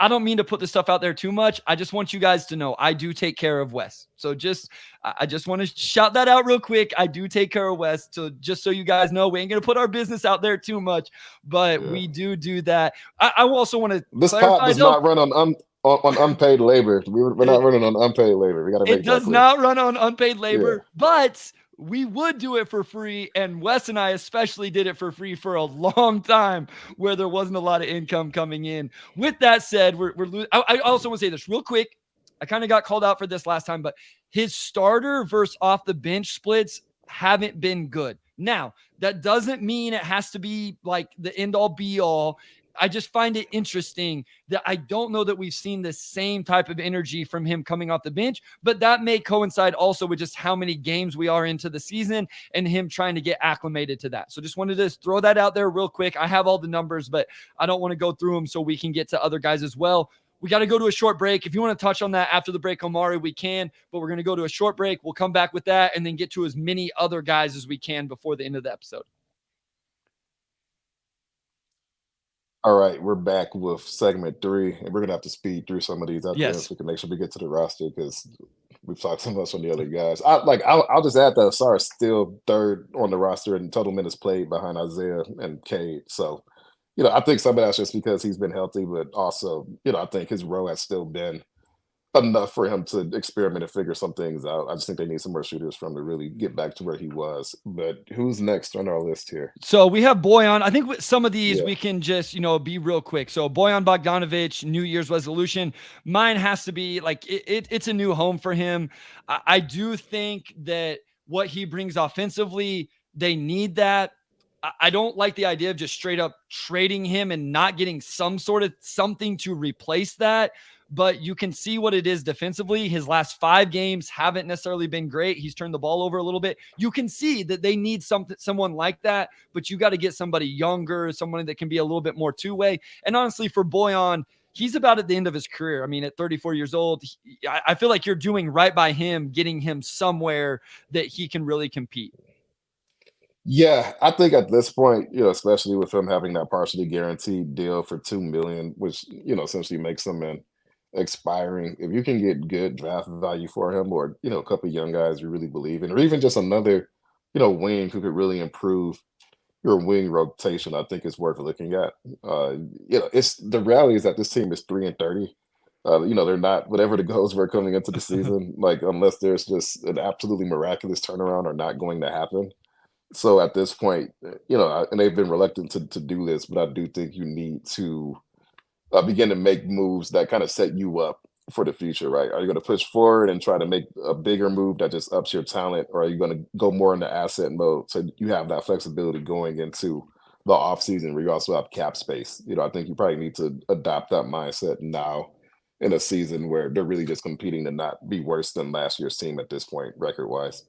I don't mean to put this stuff out there too much. I just want you guys to know I do take care of Wes. So I just want to shout that out real quick. I do take care of Wes. So just so you guys know, we ain't going to put our business out there too much, but we do that. I also want to This pod does not run on unpaid labor. We're not running on unpaid labor. We got to make that clear. It does not run on unpaid labor, but we would do it for free. And Wes and I especially did it for free for a long time where there wasn't a lot of income coming in. With that said, I also want to say this real quick. I kind of got called out for this last time, but his starter versus off the bench splits haven't been good. Now, that doesn't mean it has to be like the end all be all. I just find it interesting that I don't know that we've seen the same type of energy from him coming off the bench, but that may coincide also with just how many games we are into the season and him trying to get acclimated to that. So just wanted to throw that out there real quick. I have all the numbers, but I don't want to go through them so we can get to other guys as well. We got to go to a short break. If you want to touch on that after the break, Omari, we can, but we're going to go to a short break. We'll come back with that and then get to as many other guys as we can before the end of the episode. All right, we're back with segment 3, and we're gonna have to speed through some of these at the end so we can make sure we get to the roster because we've talked so much on the other guys. I'll just add that Ausar is still third on the roster in total minutes played behind Isaiah and Cade. So, I think some of that's just because he's been healthy, but also, I think his role has still been enough for him to experiment and figure some things out. I just think they need some more shooters for him to really get back to where he was. But who's next on our list here? So we have Bojan. I think with some of these we can just, be real quick. So Bojan Bogdanovic, New Year's resolution. Mine has to be like it's a new home for him. I do think that what he brings offensively, they need that. I don't like the idea of just straight up trading him and not getting some sort of something to replace that. But you can see what it is defensively. His last 5 games haven't necessarily been great. He's turned the ball over a little bit. You can see that they need someone like that, but you got to get somebody younger, someone that can be a little bit more two-way. And honestly, for Bojan, he's about at the end of his career. I mean, at 34 years old, I feel like you're doing right by him, getting him somewhere that he can really compete. Yeah, I think at this point, especially with him having that partially guaranteed deal for $2 million, which, essentially makes him an expiring. If you can get good draft value for him or, a couple of young guys you really believe in, or even just another, wing who could really improve your wing rotation, I think it's worth looking at. It's the reality is that this team is 3-30. They're not whatever the goals were coming into the season, like unless there's just an absolutely miraculous turnaround are not going to happen. So at this point, and they've been reluctant to do this, but I do think you need to begin to make moves that kind of set you up for the future, right? Are you going to push forward and try to make a bigger move that just ups your talent, or are you going to go more into asset mode so you have that flexibility going into the offseason where you also have cap space? I think you probably need to adopt that mindset now in a season where they're really just competing to not be worse than last year's team at this point, record-wise.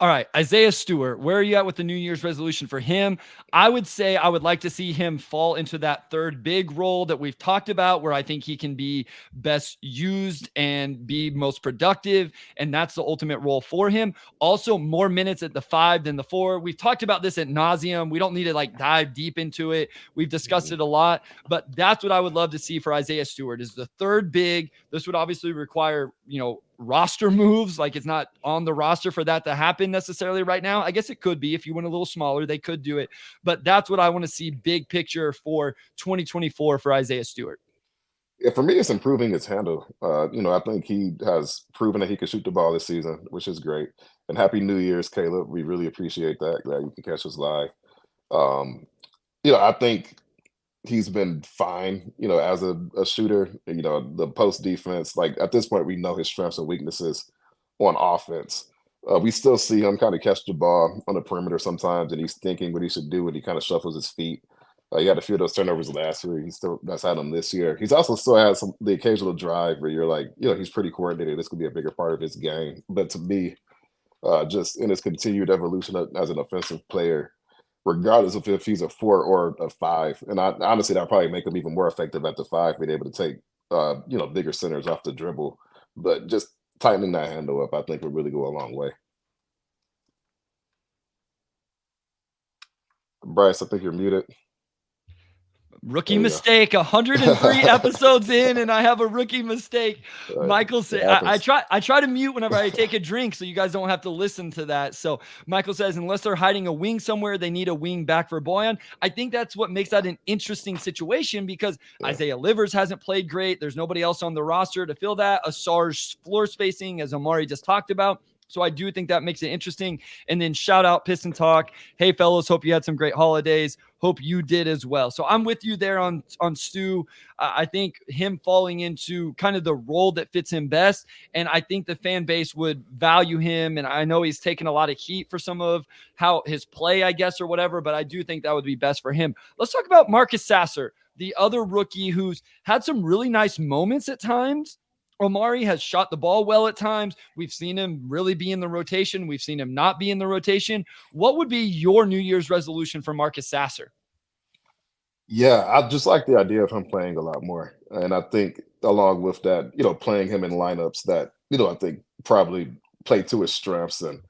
All right, Isaiah Stewart, where are you at with the New Year's resolution for him? I would say I would like to see him fall into that third big role that we've talked about where I think he can be best used and be most productive, and that's the ultimate role for him. Also, more minutes at the 5 than the 4. We've talked about this at nauseum. We don't need to dive deep into it. We've discussed it a lot, but that's what I would love to see for Isaiah Stewart is the third big. This would obviously require, roster moves. Like it's not on the roster for that to happen necessarily right now. I guess it could be if you went a little smaller, they could do it, but that's what I want to see big picture for 2024 for Isaiah Stewart. Yeah, for me, it's improving his handle. I think he has proven that he can shoot the ball this season, which is great. And happy New Year's, Caleb. We really appreciate that. Glad you can catch us live. I think he's been fine, as a shooter, the post defense. Like at this point, we know his strengths and weaknesses on offense. We still see him kind of catch the ball on the perimeter sometimes, and he's thinking what he should do, and he kind of shuffles his feet. He had a few of those turnovers last year. He still that's had them this year. He's also still had some the occasional drive where you're like, he's pretty coordinated. This could be a bigger part of his game. But to me, just in his continued evolution as an offensive player, regardless of if he's a 4 or a 5, and honestly, that'll probably make him even more effective at the 5, being able to take bigger centers off the dribble. But just tightening that handle up, I think would really go a long way. Bryce, I think you're muted. Rookie mistake. 103 episodes in, and I have a rookie mistake. Michael said, I try to mute whenever I take a drink, so you guys don't have to listen to that. So Michael says, unless they're hiding a wing somewhere, they need a wing back for Boyan. I think that's what makes that an interesting situation, because Isaiah Livers hasn't played great. There's nobody else on the roster to fill that. Ausar's floor spacing, as Omari just talked about. So I do think that makes it interesting. And then shout out Piston Talk. Hey, fellas, hope you had some great holidays. Hope you did as well. So I'm with you there on Stu. I think him falling into kind of the role that fits him best. And I think the fan base would value him. And I know he's taken a lot of heat for some of how his play, I guess, or whatever, but I do think that would be best for him. Let's talk about Marcus Sasser, the other rookie who's had some really nice moments at times. Omari has shot the ball well at times. We've seen him really be in the rotation. We've seen him not be in the rotation. What would be your New Year's resolution for Marcus Sasser? Yeah, I just like the idea of him playing a lot more. And I think along with that, playing him in lineups that, I think probably play to his strengths and,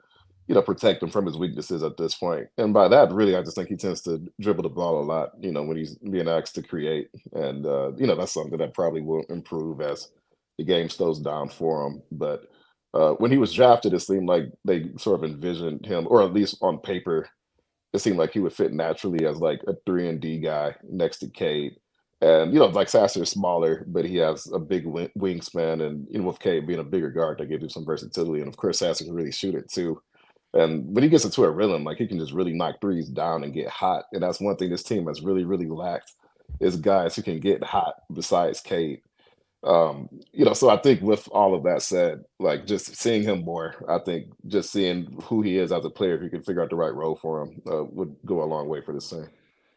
protect him from his weaknesses at this point. And by that, really, I just think he tends to dribble the ball a lot, when he's being asked to create. And, that's something that probably will improve as the game slows down for him. But when he was drafted, it seemed like they sort of envisioned him, or at least on paper, it seemed like he would fit naturally as like a 3-and-D guy next to Cade. And, like Sasser is smaller, but he has a big wingspan. And, with Cade being a bigger guard, that gives him some versatility. And of course, Sasser can really shoot it too. And when he gets into a rhythm, like he can just really knock threes down and get hot. And that's one thing this team has really, really lacked, is guys who can get hot besides Cade. So I think with all of that said, like just seeing him more, I think just seeing who he is as a player, if you can figure out the right role for him, would go a long way for this team.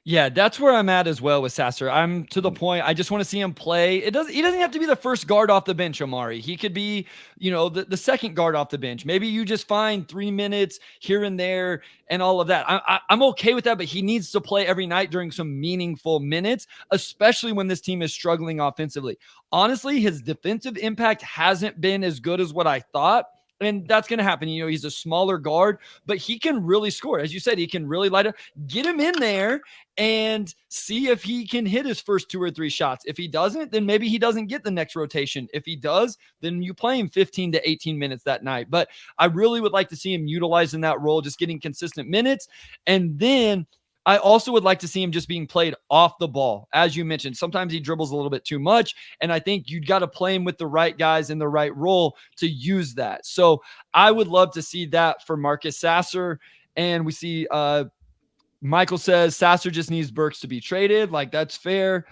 Yeah, that's where I'm at as well with Sasser. I'm to the point, I just want to see him play. He doesn't have to be the first guard off the bench, Omari. He could be, the second guard off the bench. Maybe you just find 3 minutes here and there and all of that. I'm okay with that, but he needs to play every night during some meaningful minutes, especially when this team is struggling offensively. Honestly, his defensive impact hasn't been as good as what I thought. And that's going to happen. He's a smaller guard, but he can really score. As you said, he can really light up. Get him in there and see if he can hit his first 2 or 3 shots. If he doesn't, then maybe he doesn't get the next rotation. If he does, then you play him 15 to 18 minutes that night. But I really would like to see him utilizing that role, just getting consistent minutes. And then I also would like to see him just being played off the ball. As you mentioned, sometimes he dribbles a little bit too much, and I think you've got to play him with the right guys in the right role to use that. So I would love to see that for Marcus Sasser. And we see Michael says Sasser just needs Burks to be traded. Like, that's fair.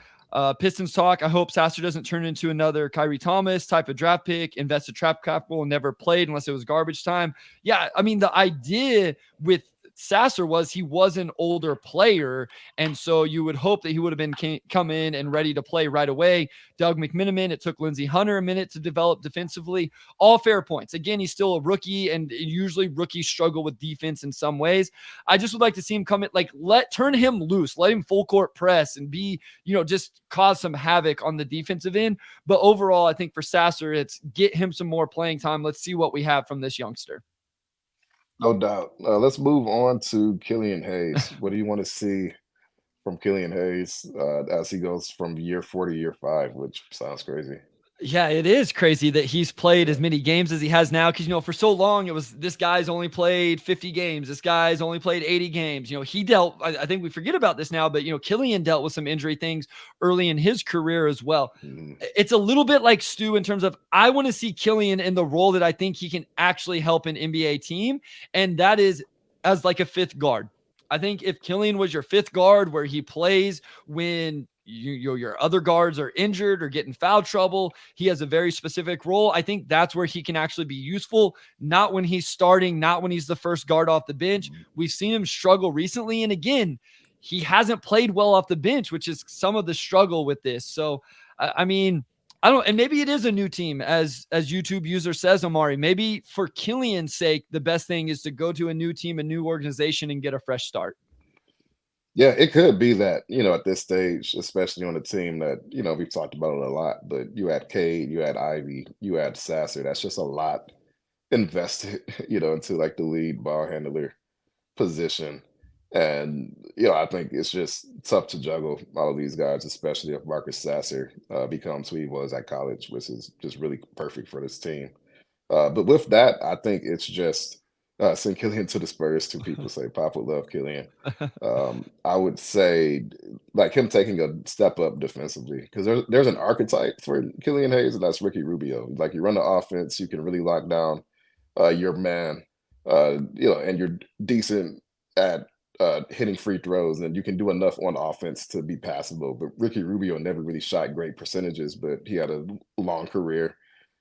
Pistons Talk, I hope Sasser doesn't turn into another Kyrie Thomas type of draft pick, invested trap capital and never played unless it was garbage time. Yeah, I mean, the idea with Sasser was he was an older player, and so you would hope that he would have been come in and ready to play right away. Doug McMenamin, it took Lindsey Hunter a minute to develop defensively. All fair points. Again, he's still a rookie, and usually rookies struggle with defense in some ways. I just would like to see him come in, like, turn him loose, let him full court press and be, just cause some havoc on the defensive end. But overall, I think for Sasser, it's get him some more playing time. Let's see what we have from this youngster. No doubt. Let's move on to Killian Hayes. What do you want to see from Killian Hayes as he goes from year 4 to year 5, which sounds crazy? Yeah, it is crazy that he's played as many games as he has now. Because, for so long, it was this guy's only played 50 games. This guy's only played 80 games. He dealt, I think we forget about this now, but, Killian dealt with some injury things early in his career as well. Mm-hmm. It's a little bit like Stu in terms of, I want to see Killian in the role that I think he can actually help an NBA team. And that is as like a 5th guard. I think if Killian was your 5th guard where he plays when your other guards are injured or get in foul trouble, he has a very specific role. I think that's where he can actually be useful, not when he's starting, not when he's the first guard off the bench. We've seen him struggle recently. And again, he hasn't played well off the bench, which is some of the struggle with this. So, I mean, I don't, and maybe it is a new team, as YouTube user says, Omari. Maybe for Killian's sake, the best thing is to go to a new team, a new organization, and get a fresh start. Yeah, it could be that, at this stage, especially on a team that, we've talked about it a lot, but you had Cade, you had Ivey, you had Sasser. That's just a lot invested, into like the lead ball handler position. And, I think it's just tough to juggle all of these guys, especially if Marcus Sasser becomes who he was at college, which is just really perfect for this team. But with that, I think it's just send Killian to the Spurs. Two people say Pop would love Killian. I would say like him taking a step up defensively, because there's an archetype for Killian Hayes, and that's Ricky Rubio. Like, you run the offense, you can really lock down your man, and you're decent at hitting free throws, and you can do enough on offense to be passable. But Ricky Rubio never really shot great percentages, but he had a long career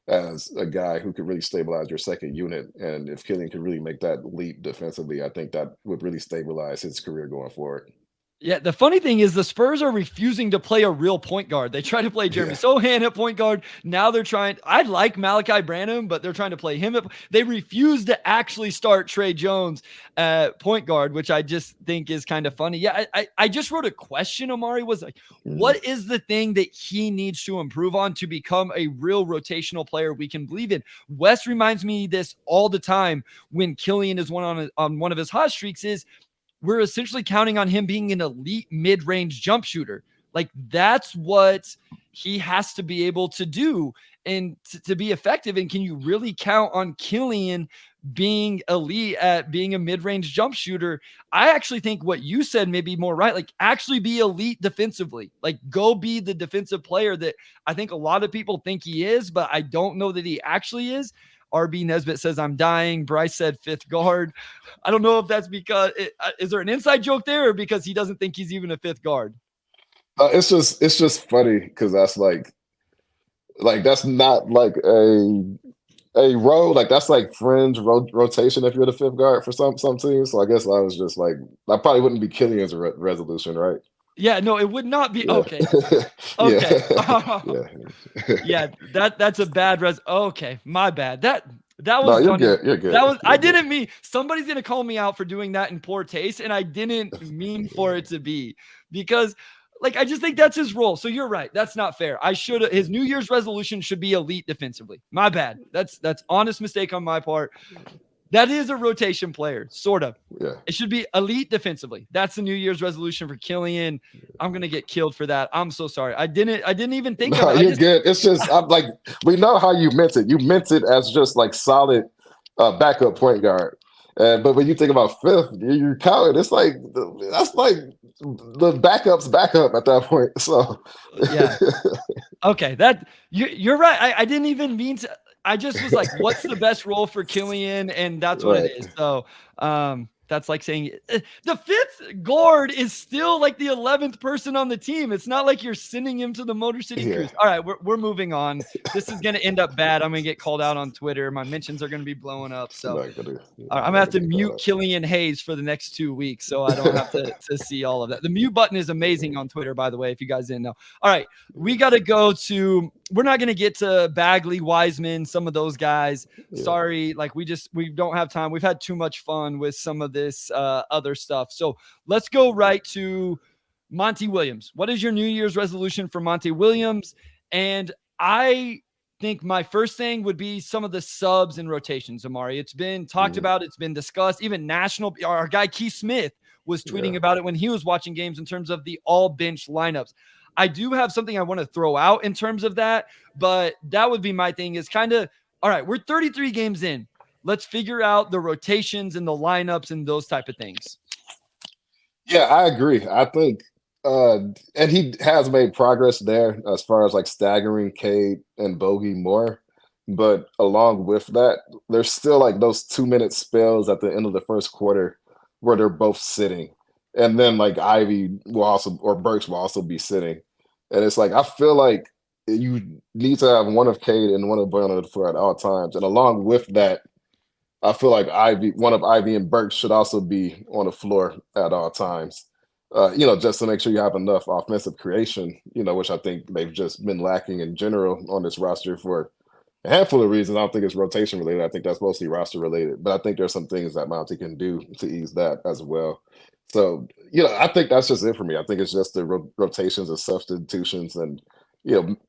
as a guy who could really stabilize your second unit. And if Killian could really make that leap defensively, I think that would really stabilize his career going forward. Yeah, the funny thing is the Spurs are refusing to play a real point guard. They try to play Jeremy Sohan at point guard. Now they're trying. I like Malachi Branham, but they're trying to play him. They refuse to actually start Trey Jones at point guard, which I just think is kind of funny. Yeah, I just wrote a question, Omari, was like, what is the thing that he needs to improve on to become a real rotational player we can believe in? Wes reminds me this all the time when Killian is on one of his hot streaks is, we're essentially counting on him being an elite mid-range jump shooter. Like, that's what he has to be able to do and to be effective. And can you really count on Killian being elite at being a mid-range jump shooter? I actually think what you said may be more right. Like, actually be elite defensively. Like, go be the defensive player that I think a lot of people think he is, but I don't know that he actually is. RB Nesbitt says, I'm dying. Bryce said fifth guard. I don't know if that's because is there an inside joke there, or because he doesn't think he's even a fifth guard? It's just funny because that's like that's not like a row. Like, that's like fringe rotation if you're the fifth guard for some teams. So I guess I was just like, that probably wouldn't be Killian's resolution, right? Yeah, no, it would not be. Yeah. Okay. Okay. Yeah. That's a bad okay, my bad. That was you're funny. good. You're good. I didn't mean, somebody's going to call me out for doing that in poor taste, and I didn't mean for it to be, because like, I just think that's his role. So you're right. That's not fair. His New Year's resolution should be elite defensively. My bad. That's honest mistake on my part. That is a rotation player, sort of. Yeah. It should be elite defensively. That's the New Year's resolution for Killian. I'm gonna get killed for that. I'm so sorry. I didn't even think of it. You're good. It's just, I'm like, we know how you meant it. You meant it as just like solid backup point guard. But when you think about fifth, you count it. It's like that's like the backup's backup at that point. So yeah. Okay, that you're right. I didn't even mean to. I just was like, what's the best role for Killian? And that's what it is. So that's like saying the fifth guard is still like the 11th person on the team. It's not like you're sending him to the Motor City Cruise. All right, we're moving on. This is going to end up bad. I'm going to get called out on Twitter. My mentions are going to be blowing up. So I'm going to have to mute Killian Hayes for the next 2 weeks so I don't have to see all of that. The mute button is amazing on Twitter, by the way, if you guys didn't know. All right, we got to go to – we're not going to get to Bagley, Wiseman, some of those guys. Sorry, like we don't have time. We've had too much fun with some of this other stuff. So let's go right to Monty Williams. What is your New Year's resolution for Monty Williams? And I think my first thing would be some of the subs and rotations, Omari. It's been talked about. It's been discussed. Even national, our guy Keith Smith was tweeting about it when he was watching games in terms of the all bench lineups. I do have something I want to throw out in terms of that, but that would be my thing is kind of, all right, we're 33 games in. Let's figure out the rotations and the lineups and those type of things. Yeah, I agree. I think, and he has made progress there as far as like staggering Cade and Bogey more. But along with that, there's still like those 2-minute spells at the end of the first quarter where they're both sitting. And then like Ivey will also, or Burks will also be sitting. And it's like, I feel like you need to have one of Cade and one of Boyle on the floor at all times. And along with that, I feel like one of Ivey and Burks should also be on the floor at all times. just to make sure you have enough offensive creation, which I think they've just been lacking in general on this roster for a handful of reasons. I don't think it's rotation related. I think that's mostly roster related, but I think there's some things that Monty can do to ease that as well. So, I think that's just it for me. I think it's just the rotations and substitutions and,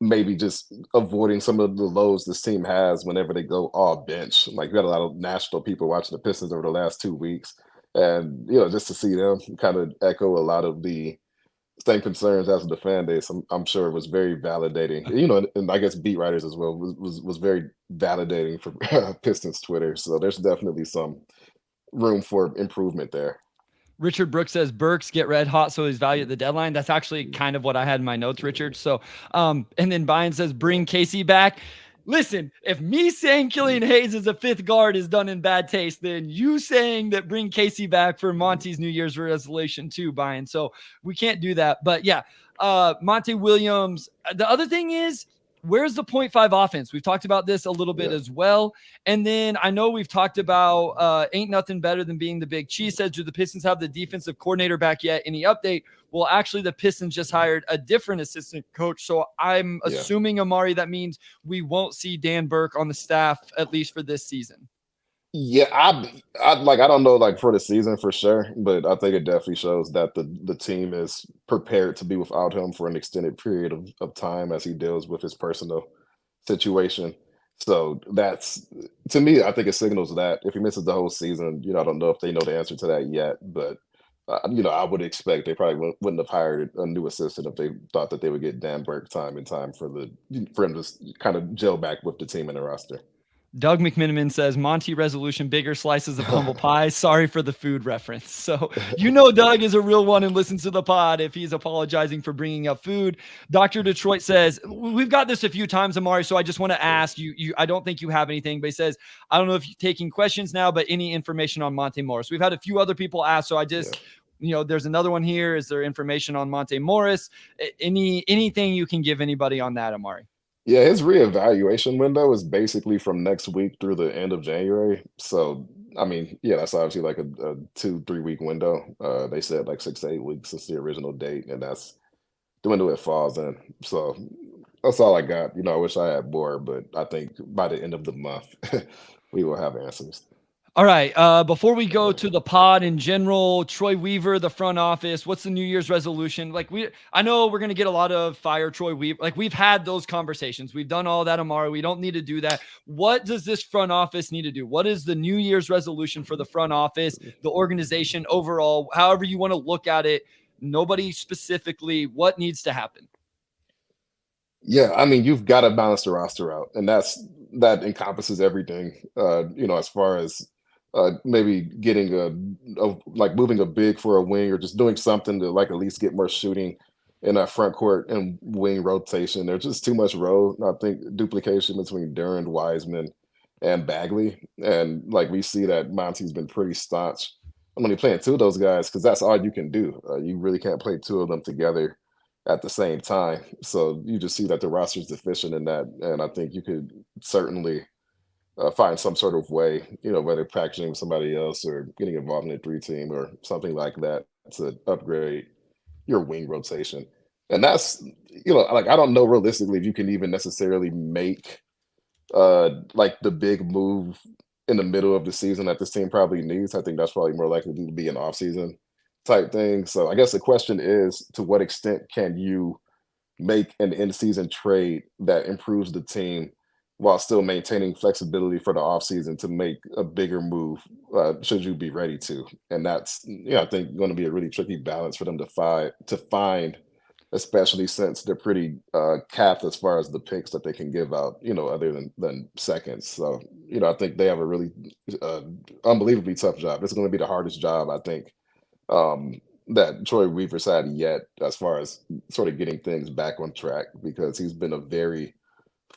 maybe just avoiding some of the lows this team has whenever they go all bench. Like, we had a lot of national people watching the Pistons over the last 2 weeks. And, just to see them kind of echo a lot of the same concerns as the fan base, I'm sure it was very validating. And I guess beat writers as well was very validating for Pistons Twitter. So there's definitely some room for improvement there. Richard Brooks says Burks get red hot, so he's valued at the deadline. That's actually kind of what I had in my notes, Richard. So, and then Byron says bring Casey back. Listen, if me saying Killian Hayes is a fifth guard is done in bad taste, then you saying that bring Casey back for Monty's New Year's resolution too, Byron. So we can't do that. But yeah, Monty Williams. The other thing is, where's the 0.5 offense? We've talked about this a little bit as well. And then I know we've talked about ain't nothing better than being the big cheese. Says, do the Pistons have the defensive coordinator back yet? Any update? Well, actually, the Pistons just hired a different assistant coach. So I'm assuming, Omari, that means we won't see Dan Burke on the staff, at least for this season. Yeah, I don't know, like, for the season for sure, but I think it definitely shows that the team is prepared to be without him for an extended period of time as he deals with his personal situation. So that's, to me, I think it signals that if he misses the whole season, I don't know if they know the answer to that yet, but I would expect they probably wouldn't have hired a new assistant if they thought that they would get Dan Burke time in time for him to kind of gel back with the team and the roster. Doug McMiniman says, Monty resolution, bigger slices of humble pie. Sorry for the food reference. So, Doug is a real one and listens to the pod if he's apologizing for bringing up food. Dr. Detroit says, we've got this a few times, Omari, so I just want to ask you, I don't think you have anything, but he says, I don't know if you're taking questions now, but any information on Monte Morris? We've had a few other people ask, so I just, there's another one here. Is there information on Monte Morris? Anything you can give anybody on that, Omari? Yeah, his reevaluation window is basically from next week through the end of January. So, I mean, that's obviously like a 2-3 week window. They said like 6 to 8 weeks since the original date, and that's the window it falls in. So that's all I got. I wish I had more, but I think by the end of the month, we will have answers. All right. Before we go to the pod in general, Troy Weaver, the front office, what's the New Year's resolution? I know we're going to get a lot of fire Troy Weaver. Like, we've had those conversations. We've done all that, Omari. We don't need to do that. What does this front office need to do? What is the New Year's resolution for the front office, the organization overall, however you want to look at it? Nobody specifically, what needs to happen? Yeah, I mean, you've got to balance the roster out, and that encompasses everything. As far as maybe getting like moving a big for a wing or just doing something to like at least get more shooting in that front court and wing rotation. There's just too much road. I think duplication between Duren, Wiseman, and Bagley, and like we see that Monty's been pretty staunch. I'm only playing two of those guys because that's all you can do. You really can't play two of them together at the same time. So you just see that the roster is deficient in that, and I think you could certainly find some sort of way, whether packaging with somebody else or getting involved in a 3-team or something like that to upgrade your wing rotation. And that's, like, I don't know realistically if you can even necessarily make like the big move in the middle of the season that this team probably needs. I think that's probably more likely to be an off-season type thing. So I guess the question is, to what extent can you make an in-season trade that improves the team while still maintaining flexibility for the offseason to make a bigger move should you be ready to? And that's, I think, going to be a really tricky balance for them to find, especially since they're pretty capped as far as the picks that they can give out, other than seconds. So, I think they have a really unbelievably tough job. It's going to be the hardest job, I think, that Troy Weaver's had yet, as far as sort of getting things back on track, because he's been a very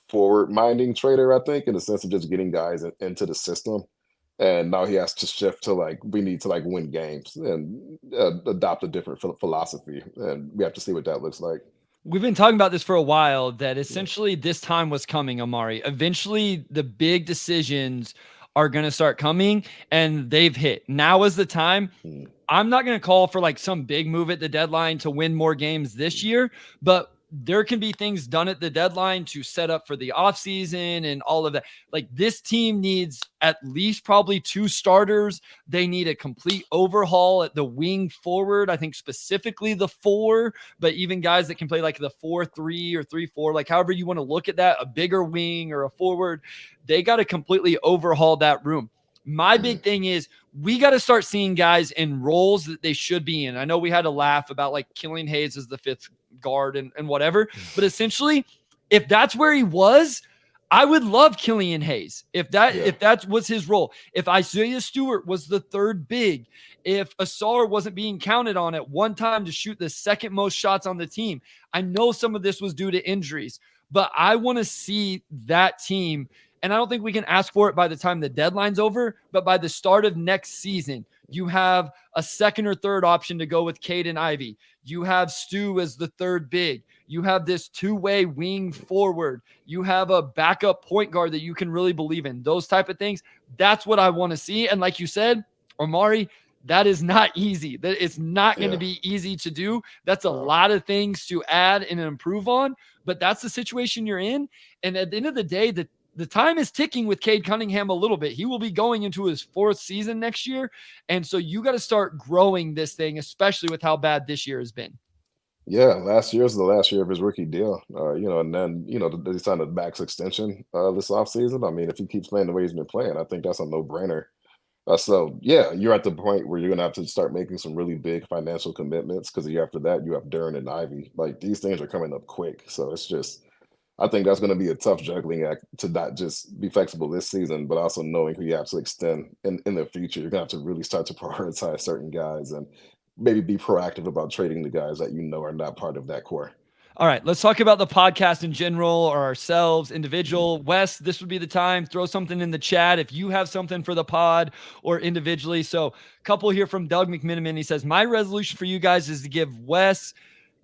forward-minding trader, I think, in the sense of just getting guys into the system. And now he has to shift to we need to win games and adopt a different philosophy. And we have to see what that looks like. We've been talking about this for a while, that essentially this time was coming, Omari. Eventually the big decisions are going to start coming, and they've hit. Now is the time. I'm not going to call for like some big move at the deadline to win more games this year, but there can be things done at the deadline to set up for the offseason and all of that. Like this team needs at least probably 2 starters. They need a complete overhaul at the wing forward. I think specifically the 4, but even guys that can play like the 4-3 or 3-4, like however you want to look at that, a bigger wing or a forward, they got to completely overhaul that room. My big thing is we got to start seeing guys in roles that they should be in. I know we had a laugh about like Killian Hayes as the 5th guard and whatever, but essentially, if that's where he was, I would love Killian Hayes. If that was his role, if Isaiah Stewart was the 3rd big, if Ausar wasn't being counted on at one time to shoot the 2nd most shots on the team, I know some of this was due to injuries, but I want to see that team. And I don't think we can ask for it by the time the deadline's over, but by the start of next season, you have a 2nd or 3rd option to go with Cade and Ivey. You have Stu as the 3rd big. You have this 2-way wing forward. You have a backup point guard that you can really believe in. Those type of things. That's what I want to see. And like you said, Omari, that is not easy. That it's not going to be easy to do. That's a lot of things to add and improve on, but that's the situation you're in. And at the end of the day, the time is ticking with Cade Cunningham a little bit. He will be going into his 4th season next year. And so you got to start growing this thing, especially with how bad this year has been. Yeah, last year was the last year of his rookie deal. And then, they signed a max extension this offseason. I mean, if he keeps playing the way he's been playing, I think that's a no-brainer. So, yeah, you're at the point where you're going to have to start making some really big financial commitments because the year after that, you have Duren and Ivey. Like, these things are coming up quick. So it's just – I think that's going to be a tough juggling act to not just be flexible this season, but also knowing who you have to extend in the future. You're going to have to really start to prioritize certain guys and maybe be proactive about trading the guys that are not part of that core. All right, let's talk about the podcast in general or ourselves, individual. Wes, this would be the time. Throw something in the chat if you have something for the pod or individually. So a couple here from Doug McMiniman. He says, my resolution for you guys is to give Wes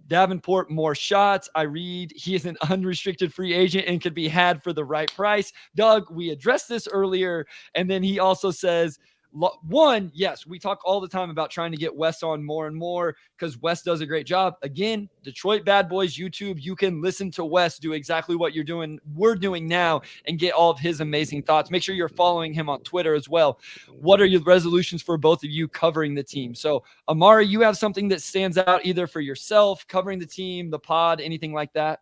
Davenport more shots. I read he is an unrestricted free agent and could be had for the right price. Doug, we addressed this earlier. And then he also says, one, yes, we talk all the time about trying to get Wes on more and more because Wes does a great job. Again, Detroit Bad Boys YouTube, you can listen to Wes do exactly what we're doing now and get all of his amazing thoughts. Make sure you're following him on Twitter as well. What are your resolutions for both of you covering the team? So, Omari, you have something that stands out either for yourself, covering the team, the pod, anything like that?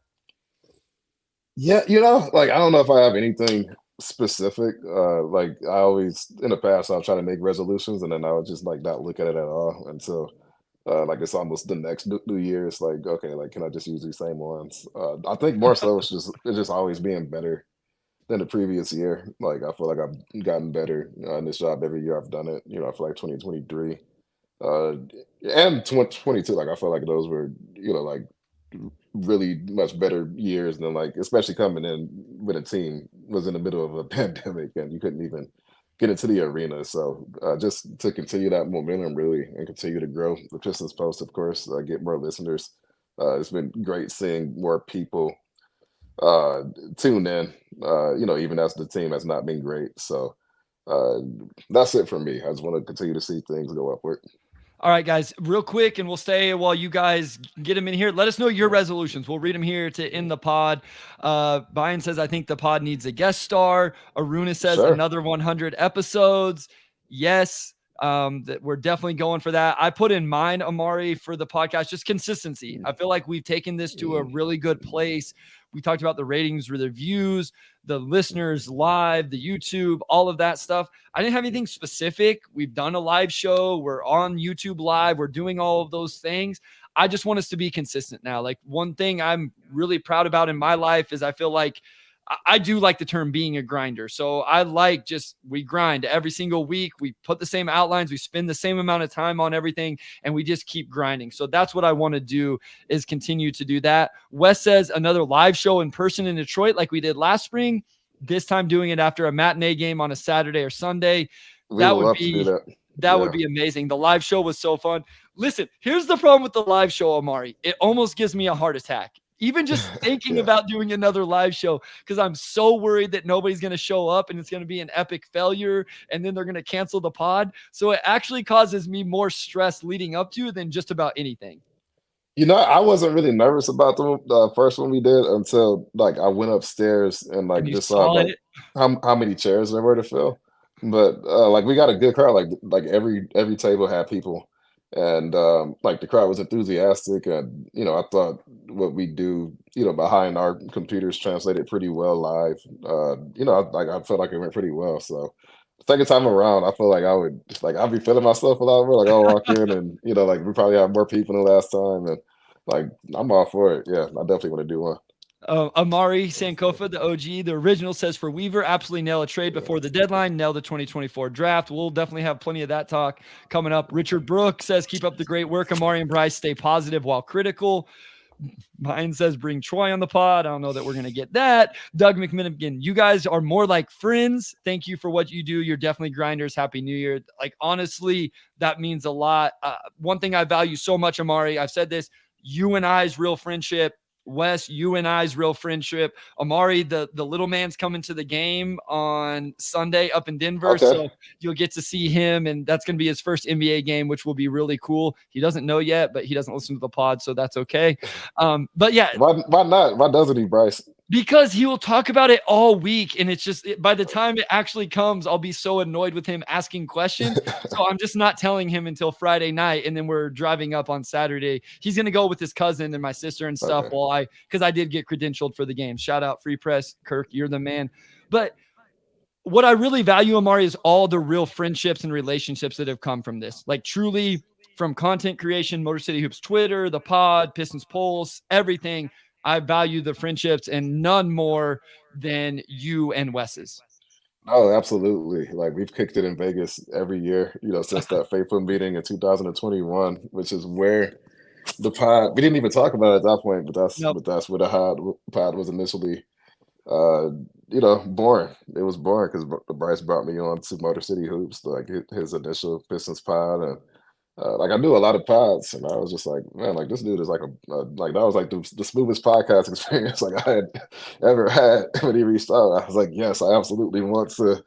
Yeah, I don't know if I have anything specific. Like I always in the past I'll try to make resolutions and then I would just like not look at it at all until like it's almost the next new year. It's like, okay, like can I just use these same ones? I think more so it's just always being better than the previous year. Like I feel like I've gotten better in this job every year I've done it. I feel like 2023 and 2022, like I feel like those were like really much better years than like, especially coming in when a team was in the middle of a pandemic and you couldn't even get into the arena. So just to continue that momentum really and continue to grow the Pistons Pulse, of course, get more listeners. It's been great seeing more people tune in, even as the team has not been great. So that's it for me. I just want to continue to see things go upward. All right, guys, real quick, and we'll stay while you guys get them in here. Let us know your resolutions. We'll read them here to end the pod. Brian says, I think the pod needs a guest star. Aruna says another 100 episodes. Yes, that we're definitely going for that. I put in mine, Omari, for the podcast, just consistency. I feel like we've taken this to a really good place. We talked about the ratings, the views, the listeners live, the YouTube, all of that stuff. I didn't have anything specific. We've done a live show. We're on YouTube live. We're doing all of those things. I just want us to be consistent now. Like one thing I'm really proud about in my life is I feel like I do like the term being a grinder. So I like we grind every single week. We put the same outlines. We spend the same amount of time on everything and we just keep grinding. So that's what I want to do is continue to do that. Wes says another live show in person in Detroit like we did last spring, this time doing it after a matinee game on a Saturday or Sunday. That would be amazing. The live show was so fun. Listen, here's the problem with the live show, Omari. It almost gives me a heart attack. Even just thinking Yeah. about doing another live show, because I'm so worried that nobody's going to show up and it's going to be an epic failure and then they're going to cancel the pod. So it actually causes me more stress leading up to than just about anything. I wasn't really nervous about the first one we did until like I went upstairs and And like you just saw saw like it. how many chairs there were to fill. But like we got a good crowd. Like every table had people, and like the crowd was enthusiastic. And I thought what we do, behind our computers translated pretty well live. I felt like it went pretty well. So second time around, I feel like I'd be feeling myself a lot more. Like I'll walk in and like we probably have more people than last time, and like I'm all for it. Yeah, I definitely want to do one. Omari Sankofa, the OG, the original, says for Weaver, absolutely nail a trade Yeah. before the deadline, nail the 2024 draft. We'll definitely have plenty of that talk coming up. Richard Brooks says keep up the great work. Omari and Bryce stay positive while critical. Mine says bring Troy on the pod. I don't know that we're going to get that. Doug McMinigan, you guys are more like friends. Thank you for what you do. You're definitely grinders. Happy New Year. Like, honestly, that means a lot. One thing I value so much, Omari, I've said this, you and I's real friendship. Wes, you and I's real friendship. Omari, the little man's coming to the game on Sunday up in Denver. Okay. So you'll get to see him, and that's going to be his first NBA game, which will be really cool. He doesn't know yet, but he doesn't listen to the pod, so that's okay. But yeah, Why not? Why doesn't he, Bryce? because he will talk about it all week, and it's just by the time it actually comes, I'll be so annoyed with him asking questions. So I'm just not telling him until Friday night, and then we're driving up on Saturday. He's gonna go with his cousin and my sister and stuff. Okay. While because I did get credentialed for the game. Shout out Free Press, Kirk, you're the man. But what I really value, Omari, is all the real friendships and relationships that have come from this. Like truly from content creation, Motor City Hoops, Twitter, the pod, Pistons Pulse, everything. I value the friendships and none more than you and Wes's. Oh, absolutely. Like we've kicked it in Vegas every year, since that fateful meeting in 2021, which is where the pod we didn't even talk about it at that point, but that's Nope. but that's where the pod was initially born. It was born because Bryce brought me on to Motor City Hoops, like his initial Pistons pod, and like I knew a lot of pods, and I was just like, man, like this dude is like like that was like the smoothest podcast experience like I had ever had when he reached out. I was like, yes, I absolutely want to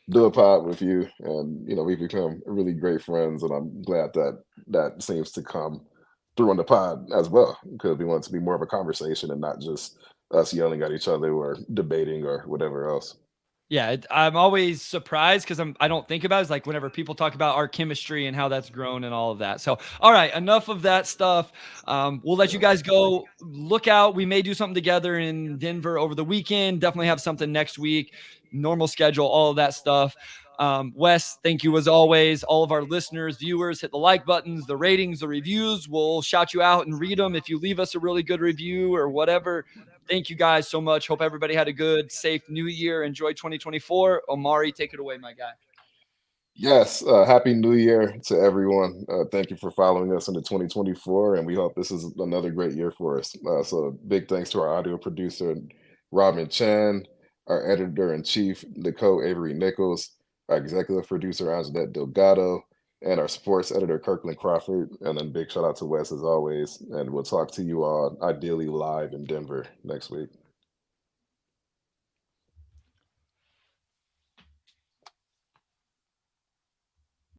do a pod with you, and we've become really great friends, and I'm glad that that seems to come through on the pod as well because we want it to be more of a conversation and not just us yelling at each other or debating or whatever else. Yeah, I'm always surprised because I don't think about it. It's like whenever people talk about our chemistry and how that's grown and all of that. So, all right, enough of that stuff. We'll let you guys go. Look out. We may do something together in Denver over the weekend. Definitely have something next week. Normal schedule, all of that stuff. Wes, thank you as always. All of our listeners, viewers, hit the like buttons, the ratings, the reviews. We'll shout you out and read them if you leave us a really good review or whatever. Thank you guys so much. Hope everybody had a good, safe new year. Enjoy 2024. Omari, take it away, my guy. Yes, happy New Year to everyone. Thank you for following us into 2024, and we hope this is another great year for us. So, big thanks to our audio producer, Robin Chan, our editor in chief, Nicole Avery Nichols, our executive producer, Anjanette Delgado, and our sports editor, Kirkland Crawford. And then, big shout out to Wes as always. And we'll talk to you all ideally live in Denver next week.